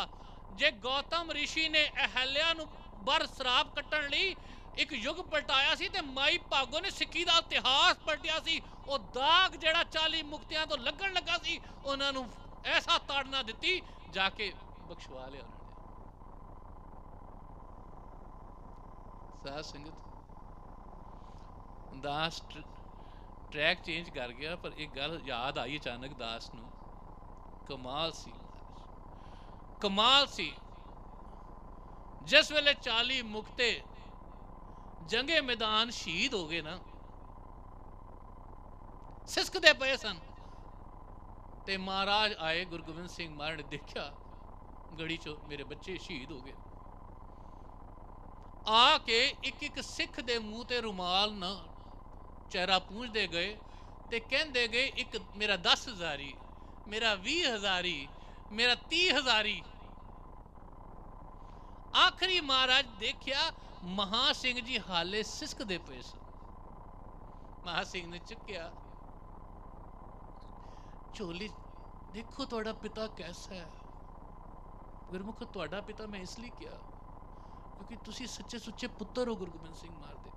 जे गौतम ऋषि ने अहल्या नूं बर शराब कट्टण लई एक युग पलटाया सी, ते माई भागो ने सिक्खी का इतिहास पलटिया सी। वो दाग जेड़ा 40 मुक्तियां तो लगन लगा सी, उन्हां नूं ऐसा ताड़ना दिती, जाके बख्शवा लिया उन्होंने। साध संगत दास ट्रैक चेंज कर गया, पर एक गल याद आई अचानक दास नूं, कमाल सी, कमाल सी। जिस वेले 40 मुक्ते जंगे मैदान शहीद हो गए ना, सिसकते पे सन, ते महाराज आए, गुरु गोबिंद सिंह महाराज ने देखा गड़ी चो मेरे बच्चे शहीद हो गए। आके एक एक सिख दे मुंह ते रुमाल ना चेहरा पूंझते गए, ते कहते गए एक मेरा 10 हज़ारी, मेरा 20 हज़ारी, मेरा 30 हज़ारी। आखिरी महाराज देखिया महा सिंह जी हाले सिसकदे पे सन। महा सिंह ने चुक्या झोली, देखो तुहाडा पिता कैसा है। गुरमुख तुहाडा पिता मैं इसलिए किया क्योंकि तुसी सच्चे सुच्चे पुत्र हो गुरु गोबिंद सिंह महाराज दे।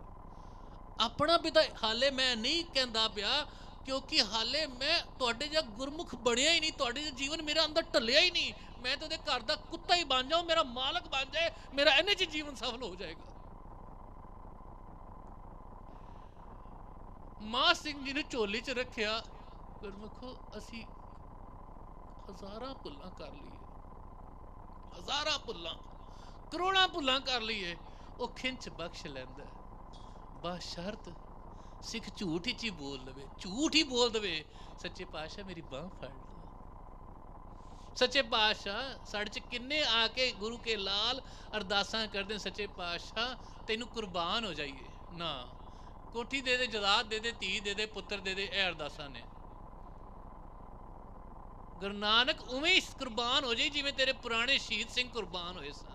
अपना पिता हाले मैं नहीं कहता पिया, क्योंकि हाले मैं तुहाडे जिहा गुरमुख बढ़िया ही नहीं, तुहाडे जिहा जीवन मेरे अंदर ढलिया ही नहीं। मैं तो घर का कुत्ता ही बन जाऊं, मेरा मालक बन जाए, मेरा इन्हें च जीवन सफल हो जाएगा। मां सिंह जी ने झोली च रखिया। गुरमुखो असी हज़ारां भुल्लां कर लीए, हज़ारां भुल्लां, करोड़ां भुल्लां कर लीए, वो खिंच बख्श लैंदा बशर्त सिख झूठ ही बोल लवे, झूठ ही बोल दवे, सच्चे पातशाह मेरी बांह फड़ लो। सच्चे पातशाह साढ़े च किन्ने आके गुरु के लाल अरदासां करदे, सच्चे पातशाह तेनू कुर्बान हो जाइए ना, कोठी दे दे, जदाद दे दे, धी दे दे, पुत्र दे दे, ए अरदासां ने। गुरु नानक उवें ही कुर्बान हो जाए जिवें तेरे पुराने शहीद सिंह कुर्बान होए सन।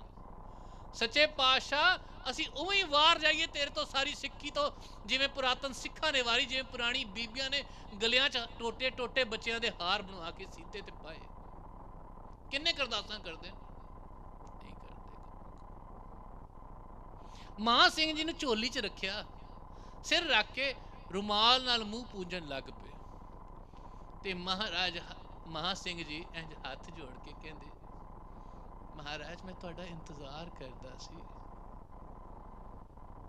ਸੱਚੇ ਪਾਤਸ਼ਾਹ ਅਸੀਂ ਉਵੇਂ ਹੀ ਵਾਰ ਜਾਈਏ ਤੇਰੇ ਤੋਂ ਸਾਰੀ ਸਿੱਖੀ ਤੋਂ, ਜਿਵੇਂ ਪੁਰਾਤਨ ਸਿੱਖਾਂ ਨੇ ਵਾਰੀ, ਜਿਵੇਂ ਪੁਰਾਣੀ ਬੀਬੀਆਂ ਨੇ ਗਲਿਆਂ 'ਚ ਟੋਟੇ ਟੋਟੇ ਬੱਚਿਆਂ ਦੇ ਹਾਰ ਬਣਵਾ ਕੇ ਸੀਤੇ ਤੇ ਪਾਏ। ਕਿੰਨੇ ਅਰਦਾਸਾਂ ਕਰਦੇ ਨਹੀਂ ਕਰਦੇ। ਮਹਾਂ ਸਿੰਘ ਜੀ ਨੂੰ ਝੋਲੀ 'ਚ ਰੱਖਿਆ, ਸਿਰ ਰੱਖ ਕੇ ਰੁਮਾਲ ਨਾਲ ਮੂੰਹ ਪੂੰਝਣ ਲੱਗ ਪਏ। ਤੇ ਮਹਾਰਾਜ ਮਹਾਂ ਸਿੰਘ ਜੀ ਇੰਝ ਹੱਥ ਜੋੜ ਕੇ ਕਹਿੰਦੇ, ਮਹਾਰਾਜ ਮੈਂ ਤੁਹਾਡਾ ਇੰਤਜ਼ਾਰ ਕਰਦਾ ਸੀ,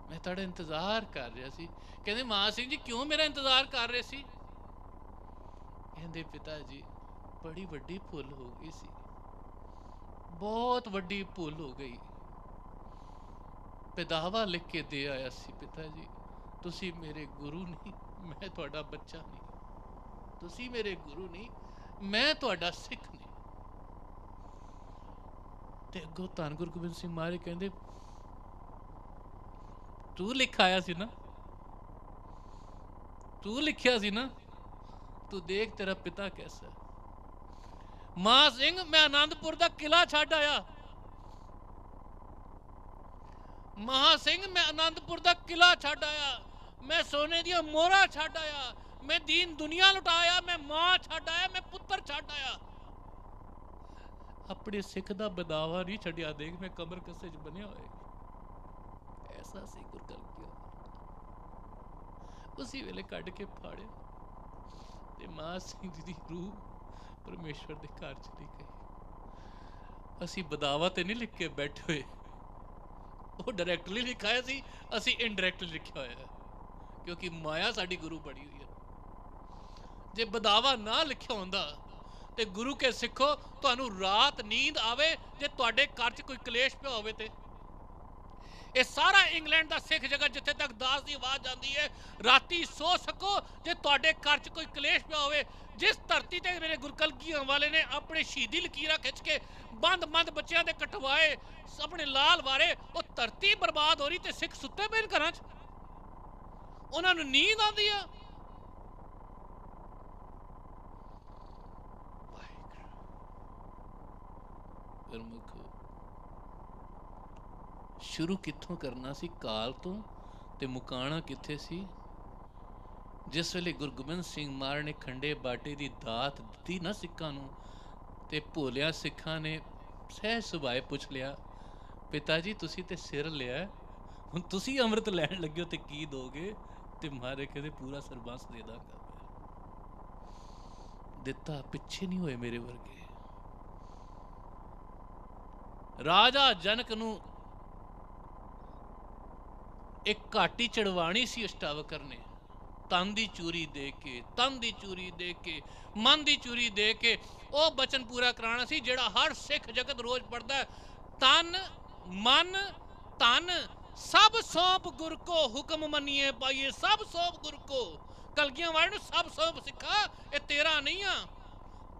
ਮੈਂ ਤੁਹਾਡਾ ਇੰਤਜ਼ਾਰ ਕਰ ਰਿਹਾ ਸੀ। ਕਹਿੰਦੇ ਮਹਾਂ ਸਿੰਘ ਜੀ ਕਿਉਂ ਮੇਰਾ ਇੰਤਜ਼ਾਰ ਕਰ ਰਹੇ ਸੀ? ਕਹਿੰਦੇ ਪਿਤਾ ਜੀ ਬੜੀ ਵੱਡੀ ਭੁੱਲ ਹੋ ਗਈ ਸੀ, ਬਹੁਤ ਵੱਡੀ ਭੁੱਲ ਹੋ ਗਈ। ਵਿਦਾਵਾ ਲਿਖ ਕੇ ਦੇ ਆਇਆ ਸੀ ਪਿਤਾ ਜੀ, ਤੁਸੀਂ ਮੇਰੇ ਗੁਰੂ ਨਹੀਂ, ਮੈਂ ਤੁਹਾਡਾ ਬੱਚਾ ਨਹੀਂ। ਤੁਸੀਂ ਮੇਰੇ ਗੁਰੂ ਨਹੀਂ, ਮੈਂ ਤੁਹਾਡਾ ਸਿੱਖ ਨਹੀਂ। ਤੇ ਅੱਗੋਂ ਧੰਨ ਗੁਰੂ ਗੋਬਿੰਦ ਸਿੰਘ ਮਹਾਰਾਜ ਕਹਿੰਦੇ, ਤੂੰ ਲਿਖ ਆਇਆ ਸੀ ਨਾ, ਤੂੰ ਲਿਖਿਆ ਸੀ ਨਾ, ਤੂੰ ਦੇਖ ਤੇਰਾ ਪਿਤਾ ਕੈਸਾ। ਮਹਾਂ ਸਿੰਘ ਮੈਂ ਆਨੰਦਪੁਰ ਦਾ ਕਿਲਾ ਛੱਡ ਆਇਆ, ਮਹਾਂ ਸਿੰਘ ਮੈਂ ਆਨੰਦਪੁਰ ਦਾ ਕਿਲਾ ਛੱਡ ਆਇਆ, ਮੈਂ ਸੋਨੇ ਦੀਆਂ ਮੋਹਰਾਂ ਛੱਡ ਆਇਆ, ਮੈਂ ਦੀਨ ਦੁਨੀਆ ਲੁਟਾਇਆ, ਮੈਂ ਮਾਂ ਛੱਡ ਆਇਆ, ਮੈਂ ਪੁੱਤਰ ਛੱਡ ਆਇਆ। ਆਪਣੇ ਸਿੱਖ ਦਾ ਬਦਾਵਾ ਨਹੀਂ ਛੱਡਿਆ। ਦੇਖ ਮੈਂ ਕਮਰ ਕੱਸੇ 'ਚ ਬੰਨਿਆ ਹੋਇਆ। ਐਸਾ ਸੀ ਗੁਰ ਕਲਗੀਧਰ। ਉਸੇ ਵੇਲੇ ਕੱਢ ਕੇ ਫਾੜਿਆ ਤੇ ਮਹਾਂ ਸਿੰਘ ਜੀ ਦੀ ਰੂਹ ਪਰਮੇਸ਼ਵਰ ਦੇ ਘਰ ਚਲੀ ਗਈ। ਅਸੀਂ ਬਦਾਵਾ ਤੇ ਨਹੀਂ ਲਿਖ ਕੇ ਬੈਠੇ ਹੋਏ, ਉਹ ਡਾਇਰੈਕਟਲੀ ਲਿਖਾਇਆ ਸੀ, ਅਸੀਂ ਇਨਡਾਇਰੈਕਟਲੀ ਲਿਖਿਆ ਹੋਇਆ ਹੈ, ਕਿਉਂਕਿ ਮਾਇਆ ਸਾਡੀ ਗੁਰੂ ਬਣੀ ਹੋਈ ਹੈ। ਜੇ ਬਦਾਵਾ ਨਾ ਲਿਖਿਆ ਹੁੰਦਾ ਤੇ ਗੁਰੂ ਕੇ ਸਿੱਖੋ ਤੁਹਾਨੂੰ ਰਾਤ ਨੀਂਦ ਆਵੇ ਜੇ ਤੁਹਾਡੇ ਘਰ 'ਚ ਕੋਈ ਕਲੇਸ਼ ਪਿਆ ਹੋਵੇ। ਤੇ ਇਹ ਸਾਰਾ ਇੰਗਲੈਂਡ ਦਾ ਸਿੱਖ ਜਗਤ ਜਿੱਥੇ ਤੱਕ ਦਾਸ ਦੀ ਆਵਾਜ਼ ਜਾਂਦੀ ਹੈ, ਰਾਤੀ ਸੋ ਸਕੋ ਜੇ ਤੁਹਾਡੇ ਘਰ 'ਚ ਕੋਈ ਕਲੇਸ਼ ਪਿਆ ਹੋਵੇ। ਜਿਸ ਧਰਤੀ ਤੇ ਮੇਰੇ ਗੁਰੂ ਕਲਗੀਆਂ ਵਾਲੇ ਨੇ ਆਪਣੇ ਸ਼ਹੀਦੀ ਲਕੀਰਾਂ ਖਿੱਚ ਕੇ ਬੰਦ ਬੱਚਿਆਂ ਦੇ ਕਟਵਾਏ, ਆਪਣੇ ਲਾਲ ਵਾਰੇ, ਉਹ ਧਰਤੀ ਬਰਬਾਦ ਹੋ ਰਹੀ ਤੇ ਸਿੱਖ ਸੁੱਤੇ ਪਏ ਘਰਾਂ 'ਚ, ਉਹਨਾਂ ਨੂੰ ਨੀਂਦ ਆਉਂਦੀ ਆ। ਸ਼ੁਰੂ ਕਿੱਥੋਂ ਕਰਨਾ ਸੀ? ਕਾਲ ਤੋਂ, ਤੇ ਮੁਕਾਣਾ ਕਿੱਥੇ ਸੀ? ਜਿਸ ਵੇਲੇ ਗੁਰੂ ਗੋਬਿੰਦ ਸਿੰਘ ਮਹਾਰਾਜ ਨੇ ਖੰਡੇ ਬਾਟੇ ਦੀ ਦਾਤ ਦਿੱਤੀ ਨਾ ਸਿੱਖਾਂ ਨੂੰ, ਤੇ ਭੋਲਿਆ ਸਿੱਖਾਂ ਨੇ ਸਹਿਜ ਸੁਭਾਏ ਪੁੱਛ ਲਿਆ, ਪਿਤਾ ਜੀ ਤੁਸੀਂ ਤੇ ਸਿਰ ਲਿਆ, ਹੁਣ ਤੁਸੀਂ ਅੰਮ੍ਰਿਤ ਲੈਣ ਲੱਗੇ ਹੋ ਤੇ ਕੀ ਦੋਗੇ? ਤੇ ਮਹਾਰਾਜ ਕਹਿੰਦੇ ਪੂਰਾ ਸਰਬੰਸ ਦੇ ਦਾਂਗਾ। ਦਿੱਤਾ, ਪਿੱਛੇ ਨਹੀਂ ਹੋਏ ਮੇਰੇ ਵਰਗੇ। ਰਾਜਾ ਜਨਕ ਨੂੰ ਇੱਕ ਘਾਟੀ ਚੜਵਾਣੀ ਸੀ ਅਸ਼ਟਾਵਕਰ ਨੇ, ਤਨ ਦੀ ਚੂਰੀ ਦੇ ਕੇ, ਤਨ ਦੀ ਚੂਰੀ ਦੇ ਕੇ, ਮਨ ਦੀ ਚੂਰੀ ਦੇ ਕੇ ਉਹ ਬਚਨ ਪੂਰਾ ਕਰਾਉਣਾ ਸੀ ਜਿਹੜਾ ਹਰ ਸਿੱਖ ਜਗਤ ਰੋਜ਼ ਪੜਦਾ, ਤਨ ਮਨ ਧਨ ਸਭ ਸੌਂਪ ਗੁਰ ਕੋ, ਹੁਕਮ ਮੰਨੀਏ ਪਾਈਏ ਸਭ ਸੌਂਪ ਗੁਰ ਕੋ। ਕਲਗੀਆਂ ਵਾਲੇ ਨੂੰ ਸਭ ਸੌਂਪ ਸਿੱਖਾ, ਇਹ ਤੇਰਾ ਨਹੀਂ ਆ।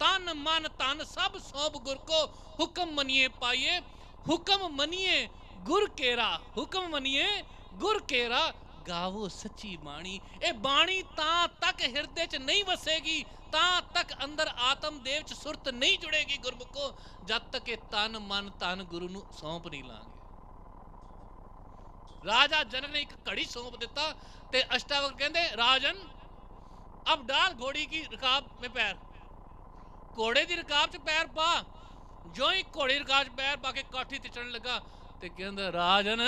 ਤਨ ਮਨ ਧਨ ਸਭ ਸੌਂਪ ਗੁਰ ਕੋ, ਹੁਕਮ ਮੰਨੀਏ ਪਾਈਏ, ਹੁਕਮ ਮੰਨੀਏ ਗੁਰ ਕੇਰਾ, ਹੁਕਮ ਮੰਨੀਏ ਗੁਰ ਕੇਰਾ, ਗਾਵੋ ਸੱਚੀ ਬਾਣੀ। ਇਹ ਬਾਣੀ ਤਾਂ ਤੱਕ ਹਿਰਦੇ 'ਚ ਨਹੀਂ ਵਸੇਗੀ, ਤਾਂ ਤੱਕ ਅੰਦਰ ਆਤਮ ਦੇਵ 'ਚ ਸੁਰਤ ਨਹੀਂ ਜੁੜੇਗੀ ਗੁਰਮੁਖੋ, ਜਦ ਤੱਕ ਇਹ ਤਨ ਮਨ ਧਨ ਗੁਰੂ ਨੂੰ ਸੌਂਪ ਨਹੀਂ ਲਾਂਗੇ। ਰਾਜਾ ਜਨਕ ਨੇ ਇੱਕ ਘੜੀ ਸੌਂਪ ਦਿੱਤਾ ਤੇ ਅਸ਼ਟਾਵਕਰ ਕਹਿੰਦੇ, ਰਾਜਨ ਅਬ ਡਾਲ घोड़ी की रकाब में पैर, घोड़े ਦੀ ਰਕਾਬ 'ਚ ਪੈਰ ਪਾ। ਜੋ ਹੀ ਘੋੜੇ ਰਕਾਬ 'ਚ ਪੈਰ ਪਾ ਕੇ ਕਾਠੀ ਤੇ ਚੜਨ ਲੱਗਾ ਤੇ ਕਹਿੰਦਾ, ਰਾਜਨ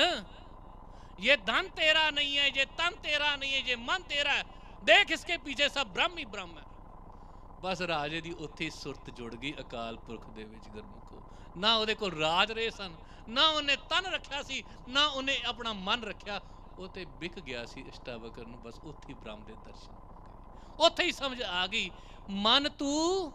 ये धन तेरा नहीं है, ये तन तेरा नहीं है, ये मन तेरा है, देख इसके पीछे सब ब्रह्म ही ब्रह्म है। बस राजे दी उत्थे सुरत जुड़ गई अकाल पुरख दे विच गुरमुखो। ना ਉਹਦੇ ਕੋਲ ਰਾਜ ਰਹੇ ਸਨ, ਨਾ ਉਹਨੇ ਤਨ ਰੱਖਿਆ ਸੀ, ਨਾ ਉਹਨੇ ਆਪਣਾ ਮਨ ਰੱਖਿਆ। ਉਹ ਤੇ ਵਿਕ ਗਿਆ ਸੀ ਅਸ਼ਟਾਵਕਰ ਨੂੰ। ਬਸ ਉੱਥੇ ਬ੍ਰਹਮ ਦੇ ਦਰਸ਼ਨ ਹੋ ਗਏ, ਉੱਥੇ ਹੀ ਸਮਝ ਆ ਗਈ, ਮਨ ਤੂੰ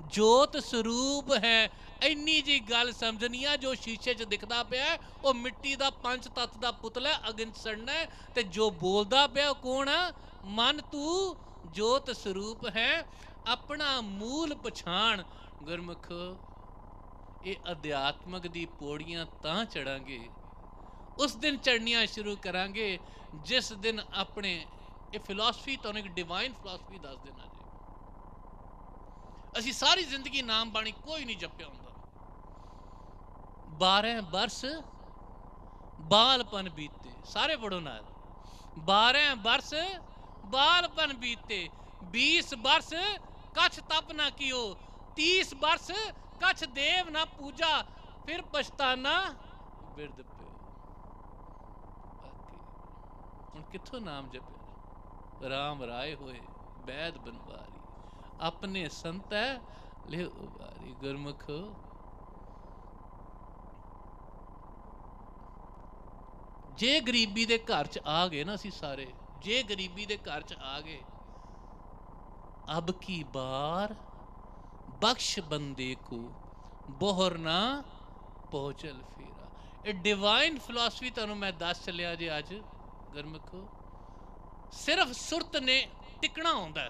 ਜੋਤ ਸਰੂਪ ਹੈ। ਇੰਨੀ ਜੀ ਗੱਲ ਸਮਝਣੀ ਆ, ਜੋ ਸ਼ੀਸ਼ੇ 'ਚ ਦਿਖਦਾ ਪਿਆ ਉਹ ਮਿੱਟੀ ਦਾ ਪੰਜ ਤੱਤ ਦਾ ਪੁਤਲਾ, ਅਗਨ ਸੜਨਾ, ਤੇ ਜੋ ਬੋਲਦਾ ਪਿਆ ਉਹ ਕੌਣ ਆ? ਮਨ ਤੂੰ ਜੋਤ ਸਰੂਪ ਹੈ, ਆਪਣਾ ਮੂਲ ਪਛਾਣ। ਗੁਰਮੁਖ ਇਹ ਅਧਿਆਤਮਕ ਦੀ ਪੌੜੀਆਂ ਤਾਂ ਚੜਾਂਗੇ, ਉਸ ਦਿਨ ਚੜਨੀਆਂ ਸ਼ੁਰੂ ਕਰਾਂਗੇ ਜਿਸ ਦਿਨ ਆਪਣੇ ਇਹ ਫਿਲਾਸਫੀ, ਤੁਹਾਨੂੰ ਇੱਕ ਡਿਵਾਈਨ ਫਿਲਾਸਫੀ ਦੱਸ ਦੇਣਾ ਜੀ। ਅਸੀਂ ਸਾਰੀ ਜ਼ਿੰਦਗੀ ਨਾਮ ਬਾਣੀ ਕੋਈ ਨਹੀਂ ਜਪਿਆ ਹੁੰਦਾ। 12 ਬਰਸ बालपन बीते, सारे पढ़ो नाल। 12 बरस बालपन बीते, 20 बरस कछ तप ना कियो, 30 बरस कछ देव ना पूजा, फिर पछताना बिरद प्यो। हुण कित्थों नाम जपे, राम राय होए बैद बनवारी, अपने संत ले उबारी। गुरमुखो जे गरीबी दे घर च आ गए ना, असी सारे जे गरीबी दे घर च आ गए, अब की बार बख्श बंदे को बोहर ना पहुंचल फेरा। ये डिवाइन फिलॉसफी तुहानूं मैं दस चलिया जे अज गुरमुखो। सिर्फ सुरत ने टिकना होंदा,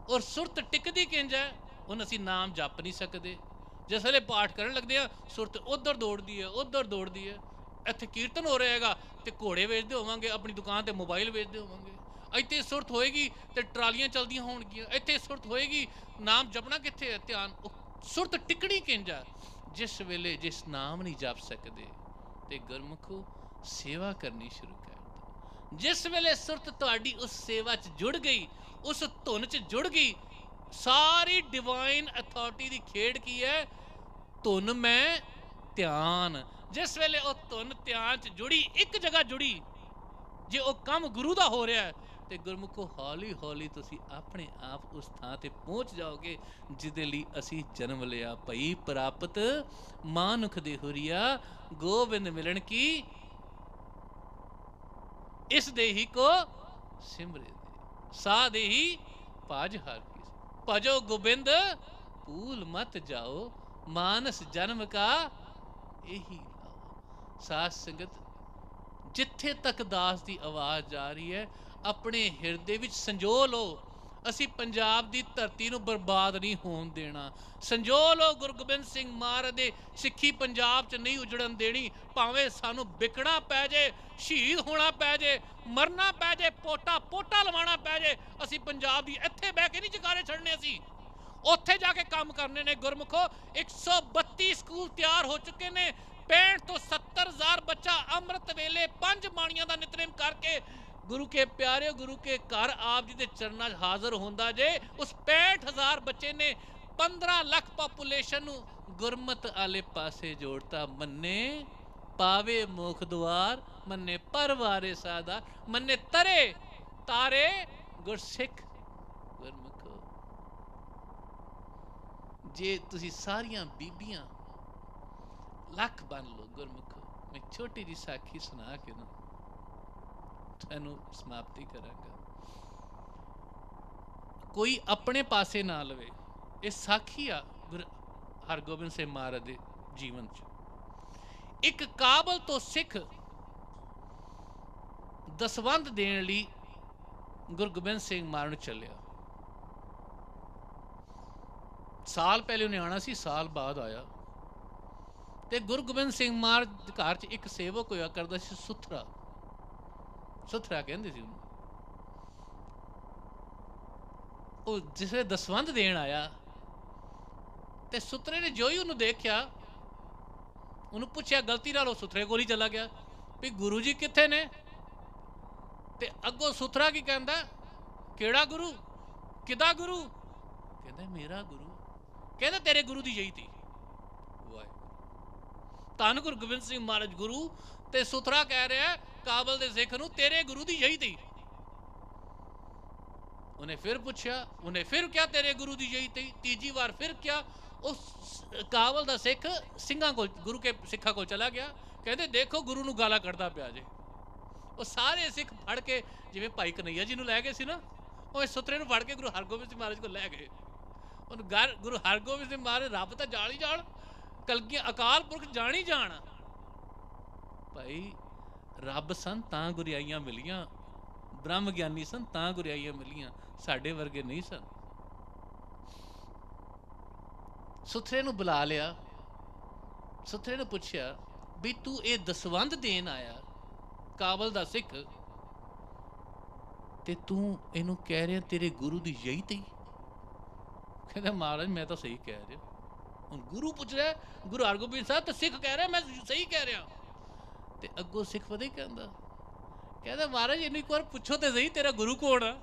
और सुरत टिकदी किंज है, हुण असीं नाम जप नहीं सकते। जिस वेले पाठ करन लगदे आ, सुरत उधर दौड़दी है, उधर दौड़दी है। ਇੱਥੇ ਕੀਰਤਨ ਹੋ ਰਿਹਾ ਹੈਗਾ ਤੇ ਘੋੜੇ ਵੇਚਦੇ ਹੋਵਾਂਗੇ, ਆਪਣੀ ਦੁਕਾਨ ਤੇ ਮੋਬਾਈਲ ਵੇਚਦੇ ਹੋਵਾਂਗੇ। ਇੱਥੇ ਸੁਰਤ ਹੋਏਗੀ ਤੇ ਟਰਾਲੀਆਂ ਚੱਲਦੀਆਂ ਹੋਣਗੀਆਂ। ਇੱਥੇ ਸੁਰਤ ਹੋਏਗੀ, ਨਾਮ ਜਪਣਾ ਕਿੱਥੇ ਹੈ, ਧਿਆਨ। ਸੁਰਤ ਟਿਕਣੀ ਕਿੰਜ ਆ, ਜਿਸ ਵੇਲੇ ਜਿਸ ਨਾਮ ਨਹੀਂ ਜਪ ਸਕਦੇ ਤੇ ਗੁਰਮੁਖੋ ਸੇਵਾ ਕਰਨੀ ਸ਼ੁਰੂ ਕਰ ਦਿਓ। ਜਿਸ ਵੇਲੇ ਸੁਰਤ ਤੁਹਾਡੀ ਉਸ ਸੇਵਾ 'ਚ ਜੁੜ ਗਈ, ਉਸ ਧੁਨ 'ਚ ਜੁੜ ਗਈ, ਸਾਰੀ ਡਿਵਾਈਨ ਅਥਾਰਟੀ ਦੀ ਖੇਡ ਕੀ ਹੈ, ਧੁਨ ਮੈਂ ਧਿਆਨ। जिस वेले वो धुन ध्यान च जुड़ी, एक जगह जुड़ी, जे वो काम गुरु का हो रहा है तो गुरमुखो हौली हौली तुसी अपने आप उस थां ते पहुँच जाओगे जिदे लई असी जन्म लिया। भई प्राप्त मानुख दे हुरिया, गोबिंद मिलन की इस देही को सिमरे दे, सा देही पाज हर की। भजो गोबिंद भूल मत जाओ, मानस जन्म का यही साध संगत। जिथे तक दास की आवाज़ जा रही है, अपने हिरदे विच संजो लो। असी पंजाब की धरती नूं बर्बाद नहीं होण देना। संजो लो, गुरु गोबिंद सिंह महाराज दे सिੱਖੀ पंजाब च नहीं उजड़न देनी। भावें सानूं विकना पै जे, शहीद होना पै जे, मरना पै जे, पोटा पोटा लवाना पै जे, असी पंजाब दी इत्थे बह के नहीं जकारे छड़ने। असी उत्थे जाके काम करने ने। गुरमुखो 132 स्कूल तैयार हो चुके ने। 65 तो 70,000 बच्चा अमृत वेले 5 बाणियां दा नितनेम करके गुरु के प्यारे गुरु के घर आप जी दे चरनां 'च हाज़र होंदा जे। उस 65,000 बच्चे ने 15 लाख पॉपुलेशन नूं गुरमत आले पासे जोड़ता। मन्ने पावे मुख द्वार, मन्ने परवारे सादा, मन्ने तरे तारे गुरसिख। गुरमुखो जे तुसी सारियां बीबियां लख बन लो गुरमुखो, मैं छोटी जी साखी सुना के ना तुहानूं समाप्ति करांगा। कोई अपने पासे ना लवे, ये साखी आ गुरु हरगोबिंद सिंह महाराज दे जीवन च। एक काबल तो सिख दसवंध देण लई गुरु गोबिंद सिंह महाराज नूं चलिया। साल पहले उन्हें आना सी, साल बाद आया। तो गुरु गोबिंद सिंह महाराज घर च एक सेवक होया करदा सी, सुथरा। सुथरा कहंदे सी उन्हें। वो जिसले दसवंध देण आया ते सुथरे ने जो ही उन्हें देखा, उन्हें पूछया, गलती नाल सुथरे कोल ही चला गया भी गुरु जी कित्थे ने। ते अगों सुथरा की कहंदा, केड़ा गुरु, किदा गुरु? कहंदा मेरा गुरु। कहंदा तेरे गुरु दी यही थी। धन गुरु गोबिंद सिंह महाराज गुरु, ते सुथरा कह रहा है काबल दे सिख नूं, तेरे गुरु दी यही थी। उन्हें फिर पूछया, उन्हें फिर क्या तेरे गुरु दी यही थी। तीजी बार फिर क्या। उस काबल दा सिख सिंघां को, गुरु के सिखा को चला गया। कहते देखो गुरु नूं गाला कढ़दा पिया जे। वो सारे सिख फड़ के जिवें भाई कन्हैया जी नूं लै गए सी ना, वो सुथरे नूं फड़ के गुरु हरगोबिंद सिंह महाराज को लै गए। गुरु हरगोबिंद सिंह महाराज रब तां जाल ही जाल, कलगियां अकाल पुरख जान ही जान। भाई रब सन तां गुरियाइयां मिलियां, ब्रह्म ज्ञानी सन तां गुरियाइयां मिलियां, साडे वर्गे नहीं सन। सुथरे नूं बुला लिया। सुथरे ने पुछया भी तू ये दसवंध देन आया, काबल दा सिख, ते तू इनू कह रहा तेरे गुरु दी यही थी। कहता महाराज मैं तो सही कह रहा। हुण गुरु पूछ रहा, गुरु हरगोबिंद साहब तो सिख कह रहा मैं सही कह रहा। ਤੇ ਅੱਗੋਂ ਸਿੱਖ ਪਤਾ ਹੀ ਕਹਿੰਦਾ ਮਹਾਰਾਜ ਇਹਨੂੰ ਇੱਕ ਵਾਰ ਪੁੱਛੋ ਤੇ ਸਹੀ ਤੇਰਾ ਗੁਰੂ ਕੌਣ ਆ।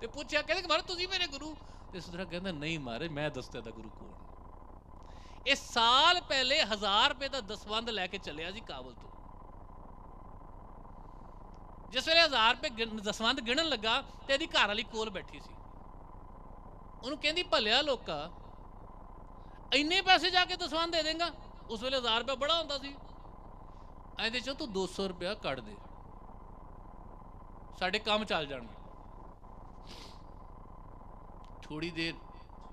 ਤੇ ਪੁੱਛਿਆ, ਕਹਿੰਦੇ ਮਹਾਰਾਜ ਤੁਸੀਂ ਮੇਰੇ ਗੁਰੂ। ਤੇ ਸੁਥਰਾ ਕਹਿੰਦਾ ਨਹੀਂ ਮਹਾਰਾਜ ਮੈਂ ਦੱਸਦਾ ਦਾ ਗੁਰੂ ਕੌਣ। ਇਹ ਸਾਲ ਪਹਿਲੇ 1000 ਰੁਪਏ ਦਾ ਦਸਵੰਧ ਲੈ ਕੇ ਚੱਲਿਆ ਸੀ ਕਾਬਲ ਤੋਂ। ਜਿਸ ਵੇਲੇ 1000 ਰੁਪਏ ਦਸਵੰਧ ਗਿਣਨ ਲੱਗਾ ਤੇ ਇਹਦੀ ਘਰ ਵਾਲੀ ਕੋਲ ਬੈਠੀ ਸੀ। ਉਹਨੂੰ ਕਹਿੰਦੀ ਭਲਿਆ ਲੋਕਾ, ਇੰਨੇ ਪੈਸੇ ਜਾ ਕੇ ਦਸਵੰਧ ਦੇ ਦੇਂਗਾ। ਉਸ ਵੇਲੇ 1000 ਰੁਪਇਆ ਬੜਾ ਹੁੰਦਾ ਸੀ। ਇਹਦੇ ਚੋਂ ਤੂੰ 200 ਰੁਪਇਆ ਕੱਢ ਦੇ, ਸਾਡੇ ਕੰਮ ਚੱਲ ਜਾਣਗੇ। ਥੋੜੀ ਦੇਰ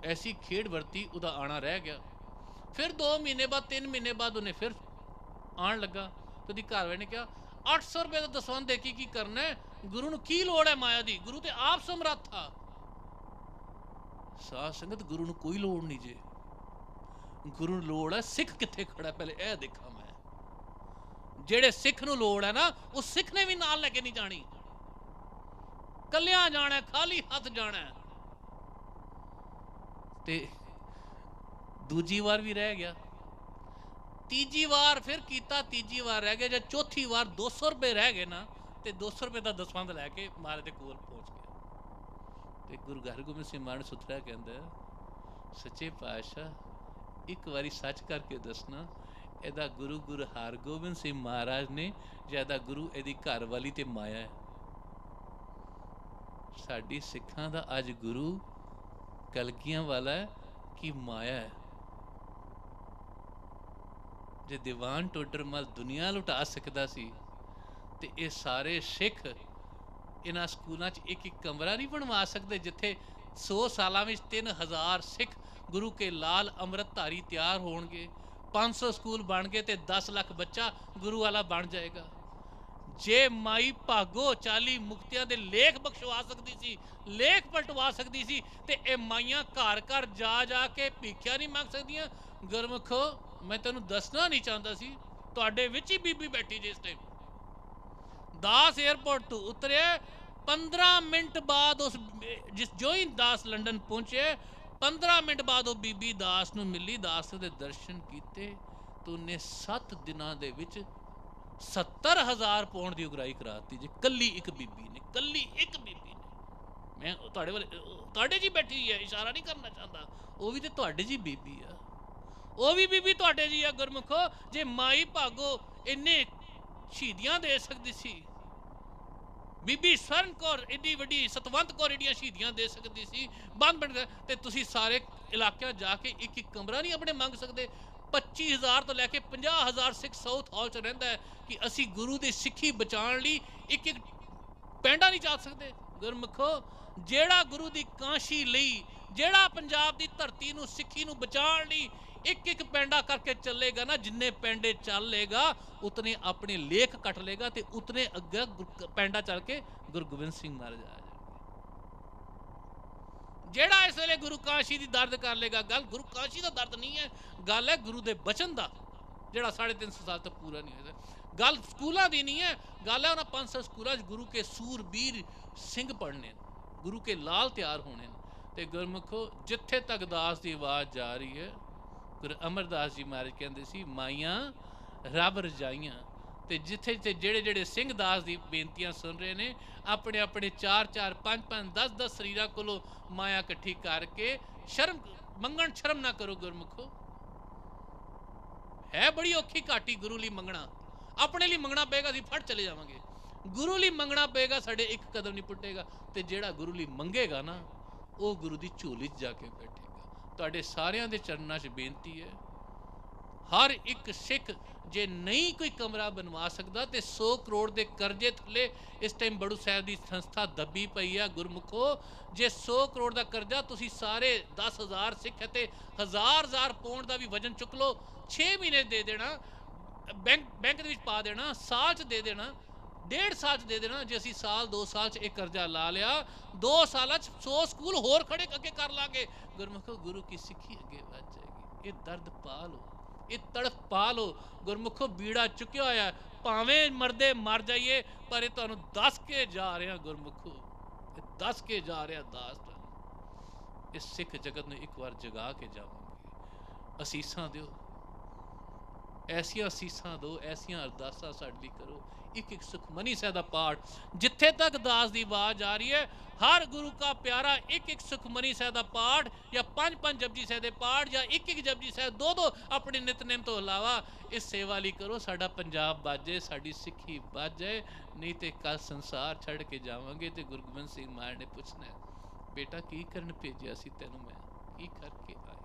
ਐਸੀ ਖੇਡ ਵਰਤੀ, ਉਹਦਾ ਆਣਾ ਰਹਿ ਗਿਆ। ਫਿਰ 2 ਮਹੀਨੇ ਬਾਅਦ 3 ਮਹੀਨੇ ਬਾਅਦ ਉਹਨੇ ਫਿਰ ਆਉਣ ਲੱਗਾ ਤੇ ਉਹਦੀ ਘਰ ਵਾਲੇ ਨੇ ਕਿਹਾ 800 ਰੁਪਏ ਦਾ ਦਸਵੰਧ ਦੇ ਕੇ ਕੀ ਕਰਨਾ ਹੈ, ਗੁਰੂ ਨੂੰ ਕੀ ਲੋੜ ਹੈ ਮਾਇਆ ਦੀ, ਗੁਰੂ ਤੇ ਆਪ ਸਮਰੱਥ ਆ। ਸਾਧ ਸੰਗਤ, ਗੁਰੂ ਨੂੰ ਕੋਈ ਲੋੜ ਨਹੀਂ ਜੇ। ਗੁਰੂ ਨੂੰ ਲੋੜ ਹੈ ਸਿੱਖ ਕਿੱਥੇ ਖੜਾ, ਪਹਿਲੇ ਇਹ ਦੇਖਾਂ ਮੈਂ। ਜਿਹੜੇ ਸਿੱਖ ਨੂੰ ਲੋੜ ਹੈ ਨਾ, ਉਹ ਸਿੱਖ ਨੇ ਵੀ ਨਾਲ ਲੈ ਕੇ ਨਹੀਂ ਜਾਣੀ, ਕੱਲਿਆਂ ਜਾਣਾ, ਖਾਲੀ ਹੱਥ ਜਾਣਾ। ਤੇ ਦੂਜੀ ਵਾਰ ਵੀ ਰਹਿ ਗਿਆ, ਤੀਜੀ ਵਾਰ ਫਿਰ ਕੀਤਾ, ਤੀਜੀ ਵਾਰ ਰਹਿ ਗਿਆ। ਜਦ ਚੌਥੀ ਵਾਰ 200 ਰੁਪਏ ਰਹਿ ਗਏ ਨਾ, ਤੇ 200 ਰੁਪਏ ਦਾ ਦਸਵੰਧ ਲੈ ਕੇ ਮਹਾਰਾਜ ਦੇ ਕੋਲ ਪਹੁੰਚ ਗਿਆ। ਤੇ ਗੁਰੂ ਹਰਗੋਬਿੰਦ ਸਿੰਘ ਮਹਾਰਾਜ ਸੁਥਰਾ ਕਹਿੰਦਾ, ਸੱਚੇ ਪਾਤਸ਼ਾਹ ਇੱਕ ਵਾਰੀ ਸੱਚ ਕਰਕੇ ਦੱਸਣਾ, ਇਹਦਾ ਗੁਰੂ ਗੁਰੂ ਹਰਗੋਬਿੰਦ ਸਿੰਘ ਮਹਾਰਾਜ ਨੇ ਜਾਂ ਇਹਦਾ ਗੁਰੂ ਇਹਦੀ ਘਰ ਵਾਲੀ ਤੇ ਮਾਇਆ ਹੈ। ਸਾਡੀ ਸਿੱਖਾਂ ਦਾ ਅੱਜ ਗੁਰੂ ਕਲਗੀਆਂ ਵਾਲਾ ਹੈ ਕਿ ਮਾਇਆ ਹੈ। ਜੇ ਦੀਵਾਨ ਟੋਡਰਮਲ ਦੁਨੀਆ ਲੁਟਾ ਸਕਦਾ ਸੀ ਤੇ ਇਹ ਸਾਰੇ ਸਿੱਖ ਇਹਨਾਂ ਸਕੂਲਾਂ 'ਚ ਇੱਕ ਇੱਕ ਕਮਰਾ ਨਹੀਂ ਬਣਵਾ ਸਕਦੇ ਜਿੱਥੇ 100 ਸਾਲਾਂ ਵਿੱਚ 3000 ਸਿੱਖ ਗੁਰੂ ਕੇ ਲਾਲ ਅੰਮ੍ਰਿਤਧਾਰੀ ਤਿਆਰ ਹੋਣਗੇ। 500 ਸਕੂਲ ਬਣ ਗਏ ਤੇ 10 ਲੱਖ ਬੱਚਾ ਗੁਰੂ ਵਾਲਾ ਬਣ ਜਾਏਗਾ। ਜੇ ਮਾਈ ਭਾਗੋ 40 ਮੁਕਤਿਆਂ ਦੇ ਲੇਖ ਬਖਸ਼ਵਾ ਸਕਦੀ ਸੀ, ਲੇਖ ਪਲਟਵਾ ਸਕਦੀ ਸੀ, ਤੇ ਇਹ ਮਾਈਆਂ ਘਰ ਘਰ ਜਾ ਜਾ ਕੇ ਭੀਖਿਆ ਨਹੀਂ ਮੰਗ ਸਕਦੀਆਂ। ਗੁਰਮੁਖੋ, ਮੈਂ ਤੈਨੂੰ ਦੱਸਣਾ ਨਹੀਂ ਚਾਹੁੰਦਾ ਸੀ, ਤੁਹਾਡੇ ਵਿੱਚ ਹੀ ਬੀਬੀ ਬੈਠੀ ਜਿਸ ਟਾਈਮ ਦਾਸ 에ਅਰਪੋਰਟ ਤੋਂ ਉਤਰਿਆ, 15 ਮਿੰਟ ਬਾਅਦ ਉਸ ਜੋ ਹੀ ਦਾਸ ਲੰਡਨ ਪਹੁੰਚੇ, 15 ਮਿੰਟ ਬਾਅਦ ਉਹ ਬੀਬੀ ਦਾਸ ਨੂੰ ਮਿਲੀ, ਦਾਸ ਦੇ ਦਰਸ਼ਨ ਕੀਤੇ ਤੇ ਉਹਨੇ 7 ਦਿਨਾਂ ਦੇ ਵਿੱਚ 70,000 ਪਾਉਂਡ ਦੀ ਉਗਰਾਈ ਕਰਾਤੀ ਜੀ, ਕੱਲੀ ਇੱਕ ਬੀਬੀ ਨੇ, ਕੱਲੀ ਇੱਕ ਬੀਬੀ ਨੇ। ਮੈਂ ਤੁਹਾਡੇ ਵੱਲ, ਤੁਹਾਡੇ ਜੀ ਬੈਠੀ ਹੈ, ਇਸ਼ਾਰਾ ਨਹੀਂ ਕਰਨਾ ਚਾਹੁੰਦਾ, ਉਹ ਵੀ ਤੇ ਤੁਹਾਡੇ ਜੀ ਬੀਬੀ ਆ, ਉਹ ਵੀ ਬੀਬੀ ਤੁਹਾਡੇ ਜੀ ਆ। ਗੁਰਮੁਖੋ, ਜੇ ਮਾਈ ਭਾਗੋ ਇੰਨੇ ਸ਼ਹੀਦੀਆਂ ਦੇ ਸਕਦੀ ਸੀ, ਬੀਬੀ ਸਵਰਨ ਕੌਰ ਏਡੀ ਵੱਡੀ, ਸਤਵੰਤ ਕੌਰ ਏਡੀਆਂ ਸ਼ਹੀਦੀਆਂ ਦੇ ਸਕਦੀ ਸੀ, ਬੰਦ ਬਣ, ਤੇ ਤੁਸੀਂ ਸਾਰੇ ਇਲਾਕਿਆਂ ਜਾ ਕੇ ਇੱਕ ਇੱਕ ਕਮਰਾ ਨਹੀਂ ਆਪਣੇ ਮੰਗ ਸਕਦੇ। 25,000 ਤੋਂ ਲੈ ਕੇ 50,000 ਸਿੱਖ ਸਾਊਥ ਹਾਲ 'ਚ ਰਹਿੰਦਾ ਹੈ ਕਿ ਅਸੀਂ ਗੁਰੂ ਦੀ ਸਿੱਖੀ ਬਚਾਉਣ ਲਈ ਇੱਕ ਇੱਕ ਪੈਂਡਾ ਨਹੀਂ ਚਾਹ ਸਕਦੇ। ਗੁਰਮੁਖੋ, ਜਿਹੜਾ ਗੁਰੂ ਦੀ ਕਾਂਸ਼ੀ ਲਈ, ਜਿਹੜਾ ਪੰਜਾਬ ਦੀ ਧਰਤੀ ਨੂੰ, ਸਿੱਖੀ ਨੂੰ ਬਚਾਉਣ ਲਈ ਇੱਕ ਇੱਕ ਪੈਂਡਾ ਕਰਕੇ ਚੱਲੇਗਾ ਨਾ, ਜਿੰਨੇ ਪੈਂਡੇ ਚੱਲੇਗਾ ਉਤਨੇ ਆਪਣੇ ਲੇਖ ਕੱਟ ਲੇਗਾ ਤੇ ਉਤਨੇ ਅੱਗੇ ਪੈਂਡਾ ਚੱਲ ਕੇ ਗੁਰੂ ਗੋਬਿੰਦ ਸਿੰਘ ਮਹਾਰਾਜ ਆ ਜਾਣਗੇ। ਜਿਹੜਾ ਇਸ ਵੇਲੇ ਗੁਰੂ ਕਾਸ਼ੀ ਦੀ ਦਰਦ ਕਰ ਲੇਗਾ, ਗੱਲ ਗੁਰੂ ਕਾਸ਼ੀ ਦਾ ਦਰਦ ਨਹੀਂ ਹੈ, ਗੱਲ ਹੈ ਗੁਰੂ ਦੇ ਬਚਨ ਦਾ, ਜਿਹੜਾ 350 ਸਾਲ ਤੱਕ ਪੂਰਾ ਨਹੀਂ ਹੋਇਆ। ਗੱਲ ਸਕੂਲਾਂ ਦੀ ਨਹੀਂ ਹੈ, ਗੱਲ ਹੈ ਉਹਨਾਂ 500 ਸਕੂਲਾਂ 'ਚ ਗੁਰੂ ਕੇ ਸੂਰਬੀਰ ਸਿੰਘ ਪੜ੍ਹਨੇ, ਗੁਰੂ ਕੇ ਲਾਲ ਤਿਆਰ ਹੋਣੇ। ਤੇ ਗੁਰਮੁਖੋ, ਜਿੱਥੇ ਤੱਕ ਦਾਸ ਦੀ ਆਵਾਜ਼ ਜਾ ਰਹੀ ਹੈ, ਗੁਰੂ ਅਮਰਦਾਸ ਜੀ ਮਹਾਰਾਜ ਕਹਿੰਦੇ ਸੀ, ਮਾਈਆਂ ਰੱਬ ਰਜਾਈਆਂ। ਤੇ ਜਿੱਥੇ ਜਿੱਥੇ ਜਿਹੜੇ ਜਿਹੜੇ ਸਿੰਘ ਦਾਸ ਦੀ ਬੇਨਤੀਆਂ ਸੁਣ ਰਹੇ ਨੇ, ਆਪਣੇ ਆਪਣੇ 4-4 5-5 10-10 ਸਰੀਰਾਂ ਕੋਲੋਂ ਮਾਇਆ ਇਕੱਠੀ ਕਰਕੇ ਸ਼ਰਮ ਮੰਗਣ, ਸ਼ਰਮ ਨਾ ਕਰੋ। ਗੁਰਮੁਖੋ, ਹੈ ਬੜੀ ਔਖੀ ਘਾਟੀ ਗੁਰੂ ਲਈ ਮੰਗਣਾ। ਆਪਣੇ ਲਈ ਮੰਗਣਾ ਪਏਗਾ, ਅਸੀਂ ਫਟ ਚਲੇ ਜਾਵਾਂਗੇ। ਗੁਰੂ ਲਈ ਮੰਗਣਾ ਪਏਗਾ, ਸਾਡੇ ਇੱਕ ਕਦਮ ਨਹੀਂ ਪੁੱਟੇਗਾ। ਤੇ ਜਿਹੜਾ ਗੁਰੂ ਲਈ ਮੰਗੇਗਾ ਨਾ, ਉਹ ਗੁਰੂ ਦੀ ਝੋਲੀ 'ਚ ਜਾ ਕੇ ਬੈਠੇਗਾ। ਤੁਹਾਡੇ ਸਾਰਿਆਂ ਦੇ ਚਰਨਾਂ 'ਚ ਬੇਨਤੀ ਹੈ, ਹਰ ਇੱਕ ਸਿੱਖ ਜੇ ਨਹੀਂ ਕੋਈ ਕਮਰਾ ਬਣਵਾ ਸਕਦਾ ਤੇ 100 ਕਰੋੜ ਦੇ ਕਰਜ਼ੇ ਥੱਲੇ ਇਸ ਟਾਈਮ ਬੜੂ ਸਾਹਿਬ ਦੀ ਸੰਸਥਾ ਦੱਬੀ ਪਈ ਆ। ਗੁਰਮੁਖੋ, ਜੇ 100 ਕਰੋੜ ਦਾ ਕਰਜ਼ਾ ਤੁਸੀਂ ਸਾਰੇ 10,000 ਸਿੱਖ ਹੈ ਤੇ 1000 ਪਾਉਂਡ ਦਾ ਵੀ ਵਜਨ ਚੁੱਕ ਲਓ, 6 ਮਹੀਨੇ ਦੇ ਦੇਣਾ, ਬੈਂਕ ਦੇ ਵਿੱਚ ਪਾ ਦੇਣਾ, ਸਾਲ 'ਚ ਦੇ ਦੇਣਾ, 1.5 ਸਾਲ 'ਚ ਦੇ ਦੇਣਾ। ਜੇ ਅਸੀਂ ਸਾਲ 2 ਸਾਲ 'ਚ ਇਹ ਕਰਜ਼ਾ ਲਾ ਲਿਆ, 2 ਸਾਲਾਂ 'ਚ 100 ਸਕੂਲ ਹੋਰ ਖੜੇ ਅੱਗੇ ਕਰ ਲਾਂਗੇ। ਗੁਰਮੁਖੋ, ਗੁਰੂ ਕੀ ਸਿੱਖੀ ਅੱਗੇ ਵੱਧ ਜਾਏਗੀ। ਇਹ ਦਰਦ ਪਾ ਲਓ, ਇਹ ਤੜਫ ਪਾ ਲਓ। ਗੁਰਮੁਖੋ, ਬੀੜਾ ਚੁੱਕਿਆ ਹੋਇਆ, ਭਾਵੇਂ ਮਰਦੇ ਮਰ ਜਾਈਏ, ਪਰ ਇਹ ਤੁਹਾਨੂੰ ਦੱਸ ਕੇ ਜਾ ਰਿਹਾ। ਗੁਰਮੁਖੋ, ਇਹ ਦੱਸ ਕੇ ਜਾ ਰਿਹਾ ਦਾਸ ਤੁਹਾਨੂੰ। ਇਸ ਸਿੱਖ ਜਗਤ ਨੂੰ ਇੱਕ ਵਾਰ ਜਗਾ ਕੇ ਜਾਵਾਂਗੇ। ਅਸੀਸਾਂ ਦਿਓ, ਐਸੀਆਂ ਅਸੀਸਾਂ ਦਿਓ, ਐਸੀਆਂ ਅਰਦਾਸਾਂ ਸਾਡੇ ਲਈ ਕਰੋ। ਇੱਕ ਇੱਕ ਸੁਖਮਨੀ ਸਾਹਿਬ ਦਾ ਪਾਠ, ਜਿੱਥੇ ਤੱਕ ਦਾਸ ਦੀ ਆਵਾਜ਼ ਆ ਰਹੀ ਹੈ, ਹਰ ਗੁਰੂ ਕਾ ਪਿਆਰਾ ਇੱਕ ਇੱਕ ਸੁਖਮਨੀ ਸਾਹਿਬ ਦਾ ਪਾਠ, ਜਾਂ ਪੰਜ ਪੰਜ ਜਪਜੀ ਸਾਹਿਬ ਦੇ ਪਾਠ, ਜਾਂ ਇੱਕ ਇੱਕ ਜਪਜੀ ਸਾਹਿਬ, ਦੋ ਦੋ ਆਪਣੇ ਨਿਤਨੇਮ ਤੋਂ ਇਲਾਵਾ ਇਸ ਸੇਵਾ ਲਈ ਕਰੋ। ਸਾਡਾ ਪੰਜਾਬ ਬਾਜੇ, ਸਾਡੀ ਸਿੱਖੀ ਬਾਜੇ, ਨਹੀਂ ਤੇ ਕੱਲ ਸੰਸਾਰ ਛੱਡ ਕੇ ਜਾਵਾਂਗੇ ਤੇ ਗੁਰੂ ਗੋਬਿੰਦ ਸਿੰਘ ਮਹਾਰਾਜ ਨੇ ਪੁੱਛਣਾ, ਬੇਟਾ ਕੀ ਕਰਨ ਭੇਜਿਆ ਸੀ ਤੈਨੂੰ, ਮੈਂ ਕੀ ਕਰਕੇ ਆਇਆ।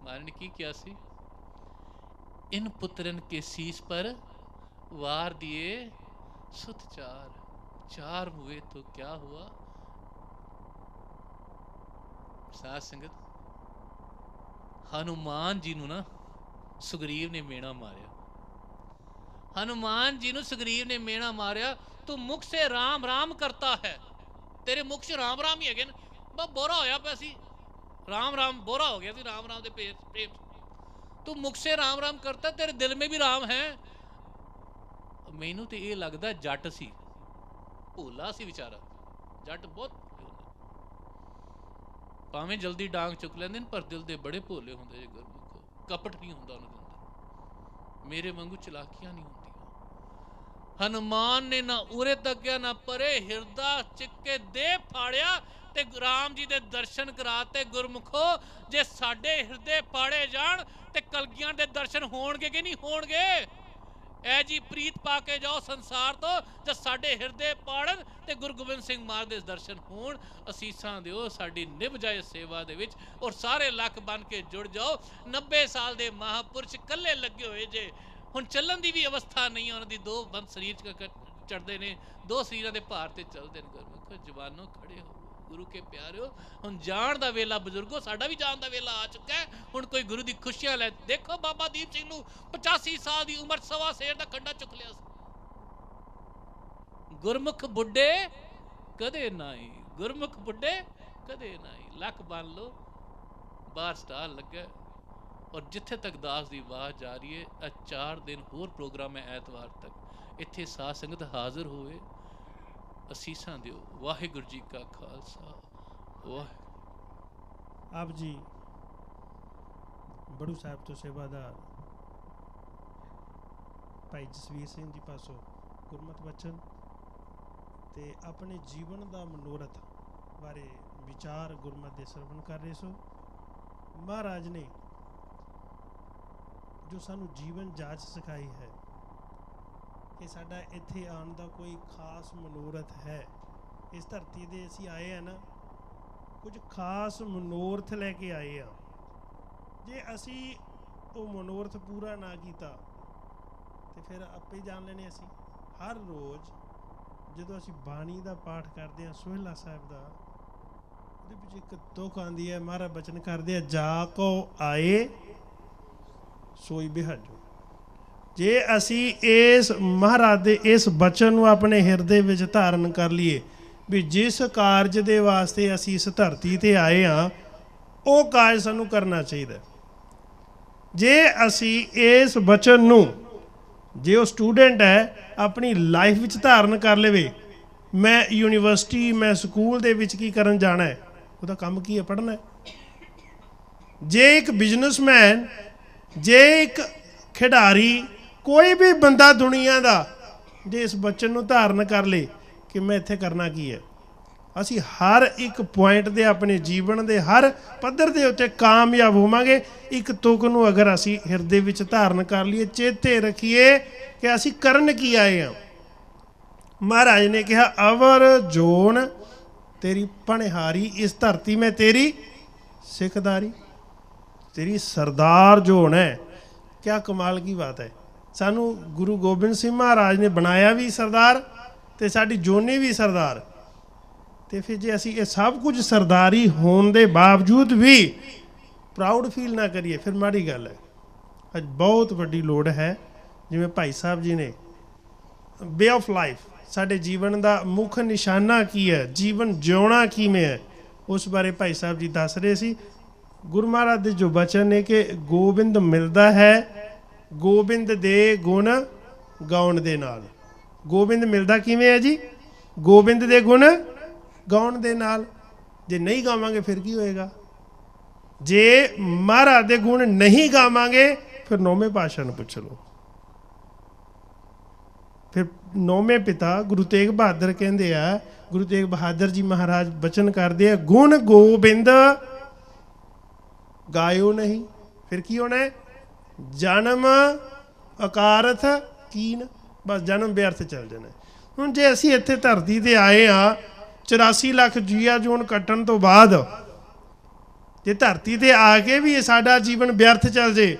ਮਹਾਰਾਜ ਨੇ ਕੀ ਕਿਹਾ ਸੀ, इन पुत्रन के शीश पर वार दिए सुत चार, चार हुए तो क्या हुआ। साध संगत, हनुमान जी नूं ना सुग्रीव ने मेणा मारिया, हनुमान जी नूं सुग्रीव ने मेणा मारिया, तू मुख से राम राम करता है, तेरे मुख से राम राम ही है, बस बोरा होया पिया सी, राम राम बोरा हो गया सी, राम राम दे प्रेम। तू मुख से राम राम करता, तेरे दिल में भी राम है। मैनू तो ये लगता जट सी, भोला सी बेचारा, जट बहुत भावें जल्दी डांग चुक लेंदे पर दिल दे बड़े भोले होंदे जे गुरमुखो, कपट नहीं होंदा उन्हां दे अंदर, मेरे वांगू चलाकियां नहीं होंदियां। हनुमान ने ना उरे तक्या ना परे, हिरदा चिक्के दे फाड़िया ते राम जी दे दर्शन कराते। गुरमुखो, जे साडे हिरदे फाड़े जाण ते कलगियां दे दर्शन होणगे कि नहीं होणगे। ऐ जी प्रीत पा के जाओ संसार तो, जब साडे हिरदे पाड़न ते गुरु गोबिंद सिंह महाराज दे दर्शन होण। असीसां दिओ साडी निभ जाए सेवा दे विच, और सारे लख बन के जुड़ जाओ। 90 साल दे महापुरुष कल्ले लगे होए जे, हुण चलन दी भी अवस्था नहीं, उन्हां दी दो बंद शरीर चढ़दे ने, दो शरीरां दे भार ते चलदे ने। गुरमुखो जवानों खड़े हो, गुरु के प्यारिओ, हुण जाण दा वेला बजुर्गो, साडा भी जाण दा वेला आ चुका है। हुण कोई गुरु दी खुशियां ले। देखो बाबा दीप सिंह नूं 85 साल दी उमर, सवा शेर दा खंडा चुक लिया सी। गुरमुख बुढ़े कदे नाई, गुरमुख बुढ़े कदे नाई। लख बन लो, बाहर स्टाल लगे, और जिथे तक दास की आवाज़ जा रही है, 4 दिन होर प्रोग्राम है ऐतवार तक। इत्थे साध संगत हाजिर होए, असीसां दिओ। वाहिगुरू जी का खालसा, वाहिगुरू। आप जी बड़ू साहब तो सेवादार भाई जसवीर सिंह जी पासों गुरमत बचन ते अपने जीवन का मनोरथ बारे विचार गुरमत के सरवण कर रहे सो। महाराज ने जो सानू जीवन जाच सिखाई है कि साडा इत्थे आने का कोई खास मनोरथ है। इस धरती दे असीं आए हैं ना, कुछ खास मनोरथ लैके आए हैं। जे असी वो मनोरथ पूरा ना किया तो फिर आपे जान लेने। असी हर रोज़ जो असी बाणी का पाठ करते हैं, सोहला साहब का, वो एक तुक आती है, महाराज बचन करते हैं, जा को आए सोई बिहाजो। जे असी इस महाराज दे इस बचन को अपने हिरदे विच धारण कर लीए भी जिस कारज दे वास्ते असी इस धरती ते आए हाँ, वो कारज सानू करना चाहिए। जे असी इस बचन नू, जे वो स्टूडेंट है अपनी लाइफ विच धारण कर लेवे, मैं यूनिवर्सिटी मैं स्कूल दे विच की करन जाना है, उसदा काम की है, पढ़ना है। जे एक बिजनेसमैन, जे एक खिडारी, कोई भी बंदा दुनिया का जे इस बचन नू धारण कर ले कि मैं इत्थे करना की है, असी हर एक पॉइंट दे अपने जीवन दे हर पद्धर दे उत्ते कामयाब होवांगे। एक तुक नू अगर असी हिरदे विच धारण कर लीए, चेते रखिए कि असी करन की आए हैं। महाराज ने कहा, अवर जोन तेरी भणिहारी, इस धरती में तेरी सिखदारी, तेरी सरदार जोन है। क्या कमाल की बात है। सानू गुरु गोबिंद सिंह महाराज ने बनाया भी सरदार ते साडी जोनी भी सरदार। तो फिर जे असी ये सब कुछ सरदारी होने के बावजूद भी प्राउड फील ना करिए, फिर माड़ी गल है। अज बहुत वड्डी लोड़ है, जिवें भाई साहब जी ने वे ऑफ लाइफ, साडे जीवन का मुख निशाना की है, जीवन जिउणा किवें है, उस बारे भाई साहब जी दस रहे सी। गुरु महाराज के जो बचन है कि गोबिंद मिलता है गोबिंद दे गुण गाउण दे नाल। गोबिंद मिलता किवें है जी? गोबिंद दे गुण गाउण दे नाल। जे नहीं गावांगे फिर की होएगा? जे महाराज दे गुण नहीं गावांगे ਫਿਰ 9ਵੇਂ ਪਾਤਸ਼ਾਹ ਨੂੰ ਪੁੱਛ ਲਓ। ਫਿਰ 9ਵੇਂ ਪਿਤਾ ਗੁਰੂ ਤੇਗ ਬਹਾਦਰ ਕਹਿੰਦੇ ਆ, ਗੁਰੂ ਤੇਗ ਬਹਾਦਰ ਜੀ ਮਹਾਰਾਜ ਬਚਨ ਕਰਦੇ ਆ, ਗੁਣ ਗੋਬਿੰਦ ਗਾਇਓ ਨਹੀਂ। ਫਿਰ ਕੀ ਹੋਣਾ? ਜਨਮ ਅਕਾਰਥ ਕੀਨ, ਬਸ ਜਨਮ ਵਿਅਰਥ ਚੱਲ ਜਾਣਾ। ਹੁਣ ਜੇ ਅਸੀਂ ਇੱਥੇ ਧਰਤੀ ਤੇ ਆਏ ਹਾਂ 84 ਲੱਖ ਜੀਆ ਜੂਨ ਕੱਟਣ ਤੋਂ ਬਾਅਦ, ਜੇ ਧਰਤੀ ਤੇ ਆ ਕੇ ਵੀ ਸਾਡਾ ਜੀਵਨ ਵਿਅਰਥ ਚੱਲ ਜੇ,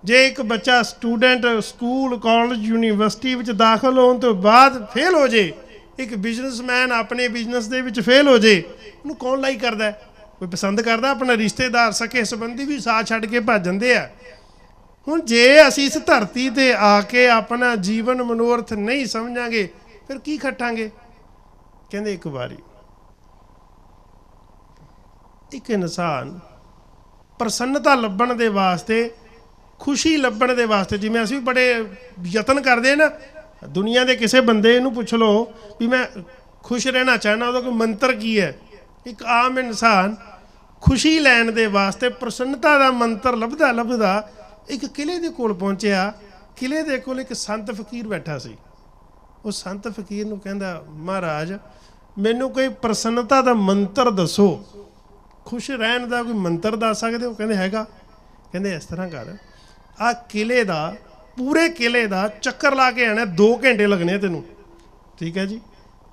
ਜੇ ਇੱਕ ਬੱਚਾ ਸਟੂਡੈਂਟ ਸਕੂਲ ਕਾਲਜ ਯੂਨੀਵਰਸਿਟੀ ਵਿੱਚ ਦਾਖਲ ਹੋਣ ਤੋਂ ਬਾਅਦ ਫੇਲ ਹੋ ਜੇ, ਇੱਕ ਬਿਜ਼ਨਸਮੈਨ ਆਪਣੇ ਬਿਜ਼ਨਸ ਦੇ ਵਿੱਚ ਫੇਲ ਹੋ ਜੇ, ਉਹਨੂੰ ਕੌਣ ਲਾਈਕ ਕਰਦਾ? ਕੋਈ ਪਸੰਦ ਕਰਦਾ? ਆਪਣਾ ਰਿਸ਼ਤੇਦਾਰ ਸਕੇ ਸੰਬੰਧੀ ਵੀ ਸਾਥ ਛੱਡ ਕੇ ਭੱਜ ਜਾਂਦੇ ਆ। ਹੁਣ ਜੇ ਅਸੀਂ ਇਸ ਧਰਤੀ ਤੇ ਆ ਕੇ ਆਪਣਾ ਜੀਵਨ ਮਨੋਰਥ ਨਹੀਂ ਸਮਝਾਂਗੇ ਫਿਰ ਕੀ ਖੱਟਾਂਗੇ? ਕਹਿੰਦੇ ਇੱਕ ਵਾਰੀ ਇੱਕ ਇਨਸਾਨ ਪ੍ਰਸੰਨਤਾ ਲੱਭਣ ਦੇ ਵਾਸਤੇ, ਖੁਸ਼ੀ ਲੱਭਣ ਦੇ ਵਾਸਤੇ, ਜਿਵੇਂ ਅਸੀਂ ਬੜੇ ਯਤਨ ਕਰਦੇ ਹਾਂ ਨਾ, ਦੁਨੀਆ ਦੇ ਕਿਸੇ ਬੰਦੇ ਨੂੰ ਪੁੱਛ ਲਓ ਵੀ ਮੈਂ ਖੁਸ਼ ਰਹਿਣਾ ਚਾਹੁੰਦਾ, ਉਹਦਾ ਕੋਈ ਮੰਤਰ ਕੀ ਹੈ? ਇੱਕ ਆਮ ਇਨਸਾਨ ਖੁਸ਼ੀ ਲੈਣ ਦੇ ਵਾਸਤੇ ਪ੍ਰਸੰਨਤਾ ਦਾ ਮੰਤਰ ਲੱਭਦਾ ਲੱਭਦਾ ਇੱਕ ਕਿਲੇ ਦੇ ਕੋਲ ਪਹੁੰਚਿਆ। ਕਿਲੇ ਦੇ ਕੋਲ ਇੱਕ ਸੰਤ ਫਕੀਰ ਬੈਠਾ ਸੀ। ਉਹ ਸੰਤ ਫਕੀਰ ਨੂੰ ਕਹਿੰਦਾ, ਮਹਾਰਾਜ ਮੈਨੂੰ ਕੋਈ ਪ੍ਰਸੰਨਤਾ ਦਾ ਮੰਤਰ ਦੱਸੋ, ਖੁਸ਼ ਰਹਿਣ ਦਾ ਕੋਈ ਮੰਤਰ ਦੱਸ ਸਕਦੇ ਹੋ? ਕਹਿੰਦੇ ਹੈਗਾ। ਕਹਿੰਦੇ ਇਸ ਤਰ੍ਹਾਂ ਕਰ, ਆਹ ਕਿਲੇ ਦਾ, ਪੂਰੇ ਕਿਲੇ ਦਾ ਚੱਕਰ ਲਾ ਕੇ ਆਣਾ, 2 ਘੰਟੇ ਲੱਗਣੇ ਤੈਨੂੰ, ਠੀਕ ਹੈ ਜੀ,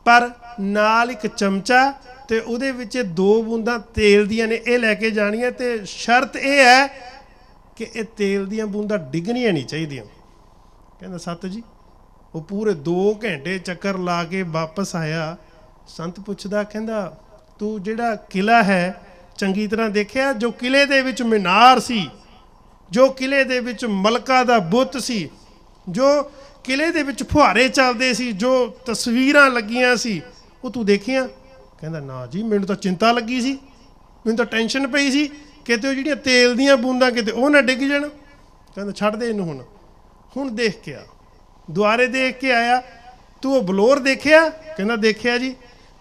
ਪਰ ਨਾਲ ਇੱਕ ਚਮਚਾ ਤੇ ਉਹਦੇ ਵਿੱਚ 2 ਬੂੰਦਾਂ ਤੇਲ ਦੀਆਂ ਨੇ, ਇਹ ਲੈ ਕੇ ਜਾਣੀਆਂ, ਤੇ ਸ਼ਰਤ ਇਹ ਹੈ ਕਿ ਇਹ ਤੇਲ ਦੀਆਂ ਬੂੰਦਾਂ ਡਿੱਗਣੀਆਂ ਨਹੀਂ ਚਾਹੀਦੀਆਂ। ਕਹਿੰਦਾ ਸੱਤ ਜੀ। ਉਹ ਪੂਰੇ 2 ਘੰਟੇ ਚੱਕਰ ਲਾ ਕੇ ਵਾਪਸ ਆਇਆ। ਸੰਤ ਪੁੱਛਦਾ, ਕਹਿੰਦਾ ਤੂੰ ਜਿਹੜਾ ਕਿਲਾ ਹੈ ਚੰਗੀ ਤਰ੍ਹਾਂ ਦੇਖਿਆ? ਜੋ ਕਿਲੇ ਦੇ ਵਿੱਚ ਮੀਨਾਰ ਸੀ, ਜੋ ਕਿਲੇ ਦੇ ਵਿੱਚ ਮਲਕਾ ਦਾ ਬੁੱਤ ਸੀ, ਜੋ ਕਿਲੇ ਦੇ ਵਿੱਚ ਫੁਹਾਰੇ ਚੱਲਦੇ ਸੀ, ਜੋ ਤਸਵੀਰਾਂ ਲੱਗੀਆਂ ਸੀ, ਉਹ ਤੂੰ ਦੇਖੀਆਂ? ਕਹਿੰਦਾ ਨਾ ਜੀ, ਮੈਨੂੰ ਤਾਂ ਚਿੰਤਾ ਲੱਗੀ ਸੀ, ਮੈਨੂੰ ਤਾਂ ਟੈਨਸ਼ਨ ਪਈ ਸੀ, ਕਿਤੇ ਉਹ ਜਿਹੜੀਆਂ ਤੇਲ ਦੀਆਂ ਬੂੰਦਾਂ ਕਿਤੇ ਉਹ ਨਾ ਡਿੱਗ ਜਾਣ। ਕਹਿੰਦਾ ਛੱਡ ਦੇ ਇਹਨੂੰ, ਹੁਣ ਦੇਖ ਕੇ ਆ। ਦੁਆਰੇ ਦੇਖ ਕੇ ਆਇਆ। ਤੂੰ ਉਹ ਬਲੋਰ ਦੇਖਿਆ? ਕਹਿੰਦਾ ਦੇਖਿਆ ਜੀ।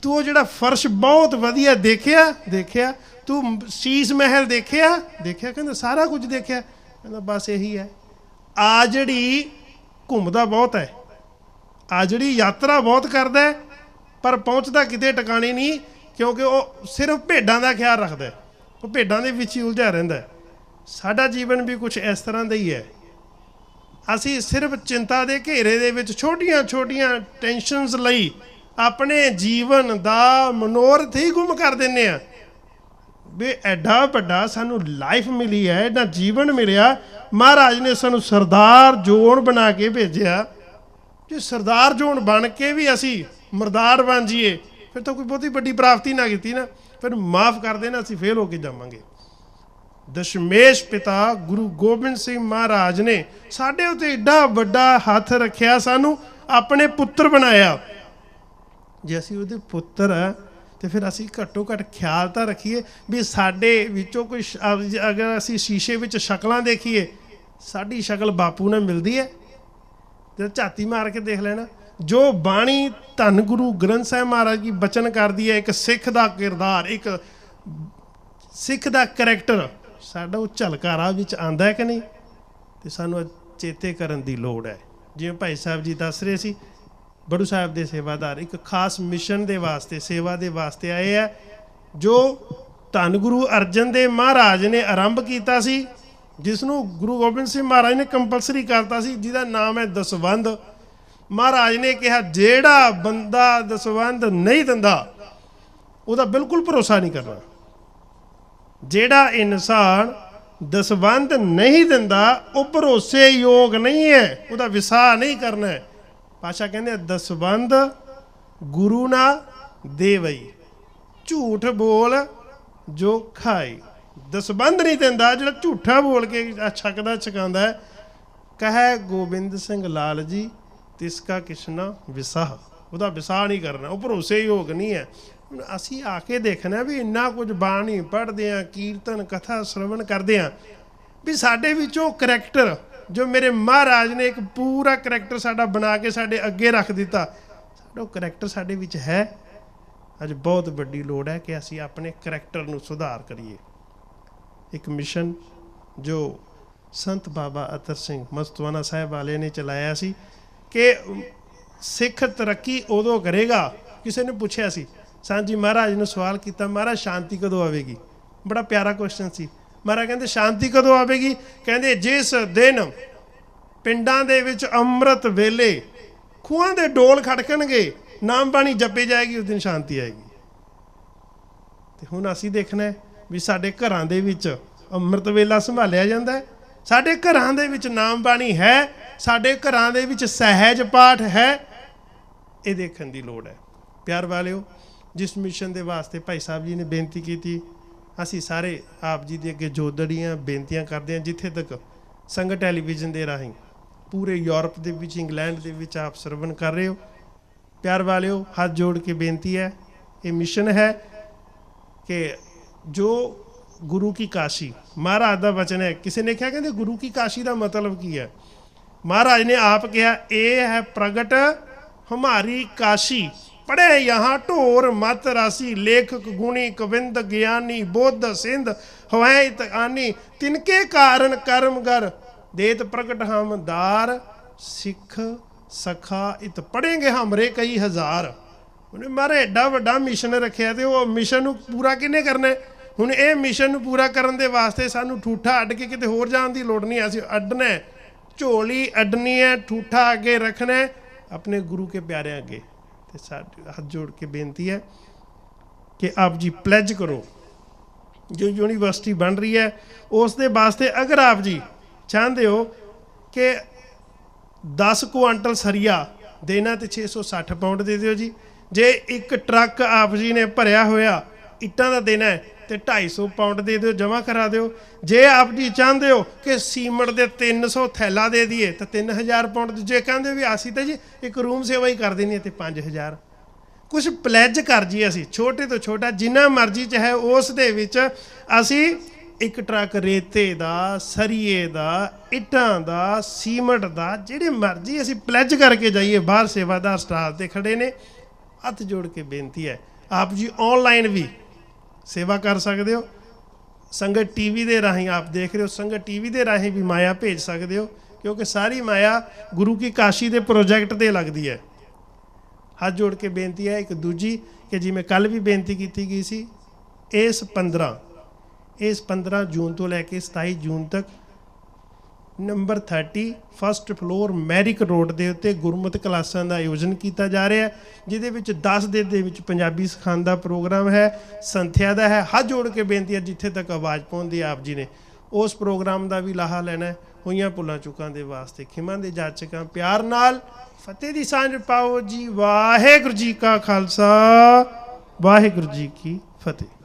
ਤੂੰ ਉਹ ਜਿਹੜਾ ਫਰਸ਼ ਬਹੁਤ ਵਧੀਆ ਦੇਖਿਆ? ਦੇਖਿਆ। ਤੂੰ ਸ਼ੀਸ਼ ਮਹਿਲ ਦੇਖਿਆ? ਦੇਖਿਆ। ਕਹਿੰਦਾ ਸਾਰਾ ਕੁਝ ਦੇਖਿਆ। ਕਹਿੰਦਾ ਬਸ ਇਹੀ ਹੈ। ਆ ਜਿਹੜੀ ਘੁੰਮਦਾ ਬਹੁਤ ਹੈ, ਆ ਜਿਹੜੀ ਯਾਤਰਾ ਬਹੁਤ ਕਰਦਾ ਹੈ, ਪਰ ਪਹੁੰਚਦਾ ਕਿਤੇ ਟਿਕਾਣੇ ਨਹੀਂ, ਕਿਉਂਕਿ ਉਹ ਸਿਰਫ ਭੇਡਾਂ ਦਾ ਖਿਆਲ ਰੱਖਦਾ, ਉਹ ਭੇਡਾਂ ਦੇ ਵਿੱਚ ਹੀ ਉਲਝਿਆ ਰਹਿੰਦਾ। ਸਾਡਾ ਜੀਵਨ ਵੀ ਕੁਝ ਇਸ ਤਰ੍ਹਾਂ ਦਾ ਹੀ ਹੈ। ਅਸੀਂ ਸਿਰਫ ਚਿੰਤਾ ਦੇ ਘੇਰੇ ਦੇ ਵਿੱਚ ਛੋਟੀਆਂ ਛੋਟੀਆਂ ਟੈਨਸ਼ਨਸ ਲਈ ਆਪਣੇ ਜੀਵਨ ਦਾ ਮਨੋਰਥ ਹੀ ਗੁੰਮ ਕਰ ਦਿੰਦੇ ਹਾਂ। ਵੀ ਐਡਾ ਵੱਡਾ ਸਾਨੂੰ ਲਾਈਫ ਮਿਲੀ ਹੈ, ਐਡਾ ਜੀਵਨ ਮਿਲਿਆ, ਮਹਾਰਾਜ ਨੇ ਸਾਨੂੰ ਸਰਦਾਰ ਜੋਨ ਬਣਾ ਕੇ ਭੇਜਿਆ। ਜੇ ਸਰਦਾਰ ਜੋਨ ਬਣ ਕੇ ਵੀ ਅਸੀਂ ਮਰਦਾਰ ਬਣ ਜਾਈਏ ਫਿਰ ਤਾਂ ਕੋਈ ਬਹੁਤੀ ਵੱਡੀ ਪ੍ਰਾਪਤੀ ਨਾ ਕੀਤੀ ਨਾ, ਫਿਰ ਮਾਫ ਕਰ ਦੇਣਾ, ਅਸੀਂ ਫੇਲ ਹੋ ਕੇ ਜਾਵਾਂਗੇ। ਦਸ਼ਮੇਸ਼ ਪਿਤਾ ਗੁਰੂ ਗੋਬਿੰਦ ਸਿੰਘ ਮਹਾਰਾਜ ਨੇ ਸਾਡੇ ਉੱਤੇ ਏਡਾ ਵੱਡਾ ਹੱਥ ਰੱਖਿਆ, ਸਾਨੂੰ ਆਪਣੇ ਪੁੱਤਰ ਬਣਾਇਆ। ਜੇ ਅਸੀਂ ਉਹਦੇ ਪੁੱਤਰ ਆ ਤੇ ਫਿਰ ਅਸੀਂ ਘੱਟੋ ਘੱਟ ਖਿਆਲ ਤਾਂ ਰੱਖੀਏ ਵੀ ਸਾਡੇ ਵਿੱਚੋਂ ਕੋਈ, ਅਗਰ ਅਸੀਂ ਸ਼ੀਸ਼ੇ ਵਿੱਚ ਸ਼ਕਲਾਂ ਦੇਖੀਏ, ਸਾਡੀ ਸ਼ਕਲ ਬਾਪੂ ਨਾਲ ਮਿਲਦੀ ਹੈ? ਤੇ ਝਾਤੀ ਮਾਰ ਕੇ ਦੇਖ ਲੈਣਾ। ਜੋ ਬਾਣੀ ਧੰਨ ਗੁਰੂ ਗ੍ਰੰਥ ਸਾਹਿਬ ਮਹਾਰਾਜ ਦੀ ਬਚਨ ਕਰਦੀ ਹੈ, ਇੱਕ ਸਿੱਖ ਦਾ ਕਿਰਦਾਰ, ਇੱਕ ਸਿੱਖ ਦਾ ਕਰੈਕਟਰ ਸਾਡਾ ਉਹ ਝਲਕਾ ਰਾਹ ਵਿੱਚ ਆਉਂਦਾ ਹੈ ਕਿ ਨਹੀਂ? ਤੇ ਸਾਨੂੰ ਚੇਤੇ ਕਰਨ ਦੀ ਲੋੜ ਹੈ। ਜਿਵੇਂ ਭਾਈ ਸਾਹਿਬ ਜੀ ਦੱਸ ਰਹੇ ਸੀ, ਬੜੂ ਸਾਹਿਬ ਦੇ ਸੇਵਾਦਾਰ ਇੱਕ ਖਾਸ ਮਿਸ਼ਨ ਦੇ ਵਾਸਤੇ, ਸੇਵਾ ਦੇ ਵਾਸਤੇ ਆਏ ਆ, ਜੋ ਧੰਨ ਗੁਰੂ ਅਰਜਨ ਦੇਵ ਮਹਾਰਾਜ ਨੇ ਆਰੰਭ ਕੀਤਾ ਸੀ, ਜਿਸ ਨੂੰ ਗੁਰੂ ਗੋਬਿੰਦ ਸਿੰਘ ਮਹਾਰਾਜ ਨੇ ਕੰਪਲਸਰੀ ਕਰਤਾ ਸੀ, ਜਿਹਦਾ ਨਾਮ ਹੈ ਦਸਵੰਧ। ਮਹਾਰਾਜ ਨੇ ਕਿਹਾ ਜਿਹੜਾ ਬੰਦਾ ਦਸਵੰਧ ਨਹੀਂ ਦਿੰਦਾ ਉਹਦਾ ਬਿਲਕੁਲ ਭਰੋਸਾ ਨਹੀਂ ਕਰਨਾ। ਜਿਹੜਾ ਇਨਸਾਨ ਦਸਵੰਧ ਨਹੀਂ ਦਿੰਦਾ ਉਹ ਭਰੋਸੇ ਯੋਗ ਨਹੀਂ ਹੈ, ਉਹਦਾ ਵਿਸਾਹ ਨਹੀਂ ਕਰਨਾ ਹੈ। ਪਾਸ਼ਾ ਕਹਿੰਦੇ ਦਸਵੰਧ ਗੁਰੂ ਨਾ ਦੇਵਈ, ਝੂਠ ਬੋਲ ਜੋ ਖਾਈ। ਦਸਵੰਧ ਨਹੀਂ ਦਿੰਦਾ ਜਿਹੜਾ ਝੂਠਾ ਬੋਲ ਕੇ ਛਕਦਾ ਛਕਾਉਂਦਾ ਹੈ। ਕਹੈ ਗੋਬਿੰਦ ਸਿੰਘ ਲਾਲ ਜੀ ਤਿਸਕਾ ਕਿਸ਼ਨਾ ਵਿਸਾਹ, ਉਹਦਾ ਵਿਸਾਹ ਨਹੀਂ ਕਰਨਾ, ਉਹ ਭਰੋਸੇ ਯੋਗ ਨਹੀਂ ਹੈ। ਅਸੀਂ ਆ ਕੇ ਦੇਖਣਾ ਵੀ ਇੰਨਾ ਕੁਝ ਬਾਣੀ ਪੜ੍ਹਦੇ ਹਾਂ, ਕੀਰਤਨ ਕਥਾ ਸ਼ਰਵਣ ਕਰਦੇ ਹਾਂ, ਵੀ ਸਾਡੇ ਵਿੱਚੋਂ ਕਰੈਕਟਰ ਜੋ ਮੇਰੇ ਮਹਾਰਾਜ ਨੇ ਇੱਕ ਪੂਰਾ ਕਰੈਕਟਰ ਸਾਡਾ ਬਣਾ ਕੇ ਸਾਡੇ ਅੱਗੇ ਰੱਖ ਦਿੱਤਾ, ਸਾਡਾ ਉਹ ਕਰੈਕਟਰ ਸਾਡੇ ਵਿੱਚ ਹੈ। ਅੱਜ ਬਹੁਤ ਵੱਡੀ ਲੋੜ ਹੈ ਕਿ ਅਸੀਂ ਆਪਣੇ ਕਰੈਕਟਰ ਨੂੰ ਸੁਧਾਰ ਕਰੀਏ। ਇੱਕ ਮਿਸ਼ਨ ਜੋ ਸੰਤ ਬਾਬਾ ਅਤਰ ਸਿੰਘ ਮਸਤੂਆਣਾ ਸਾਹਿਬ ਵਾਲੇ ਨੇ ਚਲਾਇਆ ਸੀ ਕਿ ਸਿੱਖ ਤਰੱਕੀ ਉਦੋਂ ਕਰੇਗਾ। ਕਿਸੇ ਨੇ ਪੁੱਛਿਆ ਸੀ ਸੰਤ ਜੀ ਮਹਾਰਾਜ ਨੂੰ ਸਵਾਲ ਕੀਤਾ, ਮਹਾਰਾਜ ਸ਼ਾਂਤੀ ਕਦੋਂ ਆਵੇਗੀ? ਬੜਾ ਪਿਆਰਾ ਕੁਐਸਚਨ ਸੀ। ਮਹਾਰਾਜ ਕਹਿੰਦੇ ਸ਼ਾਂਤੀ ਕਦੋਂ ਆਵੇਗੀ? ਕਹਿੰਦੇ ਜਿਸ ਦਿਨ ਪਿੰਡਾਂ ਦੇ ਵਿੱਚ ਅੰਮ੍ਰਿਤ ਵੇਲੇ ਖੂਹਾਂ ਦੇ ਡੋਲ ਖੜਕਣਗੇ, ਨਾਮ ਬਾਣੀ ਜਪੀ ਜਾਏਗੀ, ਉਸ ਦਿਨ ਸ਼ਾਂਤੀ ਆਏਗੀ। ਤੇ ਹੁਣ ਅਸੀਂ ਦੇਖਣਾ ਹੈ ਵੀ ਸਾਡੇ ਘਰਾਂ ਦੇ ਵਿੱਚ ਅੰਮ੍ਰਿਤ ਵੇਲਾ ਸੰਭਾਲਿਆ ਜਾਂਦਾ ਹੈ, ਸਾਡੇ ਘਰਾਂ ਦੇ ਵਿੱਚ ਨਾਮ ਬਾਣੀ ਹੈ, ਸਾਡੇ ਘਰਾਂ ਦੇ ਵਿੱਚ ਸਹਿਜ ਪਾਠ ਹੈ। ਇਹ ਦੇਖਣ ਦੀ ਲੋੜ ਹੈ। ਪਿਆਰ ਵਾਲਿਓ, ਜਿਸ ਮਿਸ਼ਨ ਦੇ ਵਾਸਤੇ ਭਾਈ ਸਾਹਿਬ ਜੀ ਨੇ ਬੇਨਤੀ ਕੀਤੀ, ਅਸੀਂ ਸਾਰੇ ਆਪ ਜੀ ਦੇ ਅੱਗੇ ਜੋਦੜੀਆਂ ਬੇਨਤੀਆਂ ਕਰਦੇ ਹਾਂ। ਜਿੱਥੇ ਤੱਕ ਸੰਗਤ ਟੈਲੀਵਿਜ਼ਨ ਦੇ ਰਾਹੀਂ ਪੂਰੇ ਯੂਰਪ ਦੇ ਵਿੱਚ, ਇੰਗਲੈਂਡ ਦੇ ਵਿੱਚ ਆਪ ਸਰਵਣ ਕਰ ਰਹੇ ਹੋ, ਪਿਆਰ ਵਾਲਿਓ ਹੱਥ ਜੋੜ ਕੇ ਬੇਨਤੀ ਹੈ, ਇਹ ਮਿਸ਼ਨ ਹੈ ਕਿ ਜੋ ਗੁਰੂ ਕੀ ਕਾਸ਼ੀ, ਮਹਾਰਾਜ ਦਾ ਵਚਨ ਹੈ। ਕਿਸੇ ਨੇ ਕਿਹਾ ਕਹਿੰਦੇ ਗੁਰੂ ਕੀ ਕਾਸ਼ੀ ਦਾ ਮਤਲਬ ਕੀ ਹੈ? ਮਹਾਰਾਜ ਨੇ ਆਪ ਕਿਹਾ, ਇਹ ਹੈ ਪ੍ਰਗਟ ਹਮਾਰੀ ਕਾਸ਼ੀ, ਪੜ੍ਹੇ यहाँ ਢੋਰ ਮਤ ਰਾਸੀ, ਲੇਖਕ ਗੁਣੀ ਕਵਿੰਦ ਗਿਆਨੀ, ਬੁੱਧ ਸਿੰਧ ਹਵੈ ਇਤ ਆਨੀ, ਤਿਨਕੇ ਕਾਰਨ ਕਰਮਗਰ, ਦੇਤ ਪ੍ਰਗਟ ਹਮ ਦਾਰ, ਸਿੱਖ ਸਖਾ ਇਤ ਪੜ੍ਹੇਂਗੇ ਹਮਰੇ ਕਈ ਹਜ਼ਾਰ। ਉਹਨੇ ਮਾਰੇ ਐਡਾ ਵੱਡਾ ਮਿਸ਼ਨ ਰੱਖਿਆ, ਤੇ ਉਹ ਮਿਸ਼ਨ ਨੂੰ ਪੂਰਾ ਕਿਹਨੇ ਕਰਨਾ? ਹੁਣ ਇਹ ਮਿਸ਼ਨ ਨੂੰ ਪੂਰਾ ਕਰਨ ਦੇ ਵਾਸਤੇ ਸਾਨੂੰ ਠੂਠਾ ਅੱਡ ਕੇ ਕਿਤੇ ਹੋਰ ਜਾਣ ਦੀ ਲੋੜ ਨਹੀਂ। ਅਸੀਂ ਅੱਡਣਾ, ਝੋਲੀ ਅੱਡਣੀ ਹੈ, ਠੂਠਾ ਅੱਗੇ ਰੱਖਣਾ ਹੈ ਆਪਣੇ ਗੁਰੂ ਕੇ ਪਿਆਰਿਆਂ ਅੱਗੇ। ਤੇ ਸਾਡੇ ਹੱਥ ਜੋੜ ਕੇ ਬੇਨਤੀ ਹੈ ਕਿ ਆਪ ਜੀ ਪਲੈਜ ਕਰੋ, ਜੋ ਯੂਨੀਵਰਸਿਟੀ ਬਣ ਰਹੀ ਹੈ ਉਸ ਦੇ ਵਾਸਤੇ ਅਗਰ ਆਪ ਜੀ ਚਾਹੁੰਦੇ ਹੋ ਕਿ 10 ਕੁਆਂਟਲ ਸਰੀਆ ਦੇਣਾ ਤੇ 660 ਪਾਉਂਡ ਦੇ ਦਿਓ ਜੀ। ਜੇ ਇੱਕ ਟਰੱਕ ਆਪ ਜੀ ਨੇ ਭਰਿਆ ਹੋਇਆ ਇੱਟਾਂ ਦਾ ਦੇਣਾ ਹੈ ਤੇ 250 ਪਾਉਂਡ ਦੇ ਦਿਓ, ਜਮ੍ਹਾਂ ਕਰਾ ਦਿਓ। ਜੇ ਆਪ ਜੀ ਚਾਹੁੰਦੇ ਹੋ ਕਿ ਸੀਮਟ ਦੇ 300 ਥੈਲਾ ਦੇ ਦਈਏ ਤਾਂ 3000 ਪਾਉਂਡ। ਜੇ ਕਹਿੰਦੇ ਵੀ ਅਸੀਂ ਤਾਂ ਜੀ ਇੱਕ ਰੂਮ ਸੇਵਾ ਹੀ ਕਰ ਦੇਣੀ ਹੈ ਤੇ 5000। ਕੁਛ ਪਲੈਜ ਕਰ ਜੀ, ਅਸੀਂ ਛੋਟੇ ਤੋਂ ਛੋਟਾ ਜਿੰਨਾ ਮਰਜ਼ੀ ਚਾਹੇ ਉਸ ਦੇ ਵਿੱਚ ਅਸੀਂ ਇੱਕ ਟਰੱਕ ਰੇਤੇ ਦਾ, ਸਰੀਏ ਦਾ, ਇੱਟਾਂ ਦਾ, ਸੀਮਟ ਦਾ, ਜਿਹੜੇ ਮਰਜ਼ੀ ਅਸੀਂ ਪਲੈਜ ਕਰਕੇ ਜਾਈਏ। ਬਾਹਰ ਸੇਵਾਦਾਰ ਸਟਾਲ ਤੇ ਖੜੇ ਨੇ। ਹੱਥ ਜੋੜ ਕੇ ਬੇਨਤੀ ਹੈ, ਆਪ ਜੀ ਆਨਲਾਈਨ ਵੀ ਸੇਵਾ ਕਰ ਸਕਦੇ ਹੋ। ਸੰਗਤ ਟੀਵੀ ਦੇ ਰਾਹੀਂ ਆਪ ਦੇਖ ਰਹੇ ਹੋ, ਸੰਗਤ ਟੀਵੀ ਦੇ ਰਾਹੀਂ ਵੀ ਮਾਇਆ ਭੇਜ ਸਕਦੇ ਹੋ, ਕਿਉਂਕਿ ਸਾਰੀ ਮਾਇਆ ਗੁਰੂ ਕੀ ਕਾਸ਼ੀ ਦੇ ਪ੍ਰੋਜੈਕਟ ਤੇ ਲੱਗਦੀ ਹੈ। ਹੱਥ ਜੋੜ ਕੇ ਬੇਨਤੀ ਹੈ ਇੱਕ ਦੂਜੀ, ਕਿ ਜਿਵੇਂ ਕੱਲ੍ਹ ਵੀ ਬੇਨਤੀ ਕੀਤੀ ਗਈ ਸੀ, ਇਸ 15 ਜੂਨ ਤੋਂ ਲੈ ਕੇ 27 ਜੂਨ ਤੱਕ ਨੰਬਰ 30 ਫਸਟ ਫਲੋਰ ਮੈਰਿਕ ਰੋਡ ਦੇ ਉੱਤੇ ਗੁਰਮਤਿ ਕਲਾਸਾਂ ਦਾ ਆਯੋਜਨ ਕੀਤਾ ਜਾ ਰਿਹਾ ਹੈ, ਜਿਹਦੇ ਵਿੱਚ 10 ਦਿਨ ਦੇ ਵਿੱਚ ਪੰਜਾਬੀ ਸਿਖਾਉਣ ਦਾ ਪ੍ਰੋਗਰਾਮ ਹੈ, ਸੰਥਿਆ ਦਾ ਹੈ। ਹੱਥ ਜੋੜ ਕੇ ਬੇਨਤੀ ਹੈ, ਜਿੱਥੇ ਤੱਕ ਆਵਾਜ਼ ਪਹੁੰਚਦੀ ਆਪ ਜੀ ਨੇ ਉਸ ਪ੍ਰੋਗਰਾਮ ਦਾ ਵੀ ਲਾਹਾ ਲੈਣਾ ਹੈ। ਹੋਈਆਂ ਭੁੱਲਾਂ ਚੁੱਕਾਂ ਦੇ ਵਾਸਤੇ ਖਿਮਾ ਦੇ ਜਾਚਕਾਂ ਪਿਆਰ ਨਾਲ ਫਤਿਹ ਦੀ ਸਾਂਝ ਪਾਓ ਜੀ। ਵਾਹਿਗੁਰੂ ਜੀ ਕਾ ਖਾਲਸਾ, ਵਾਹਿਗੁਰੂ ਜੀ ਕੀ ਫਤਿਹ।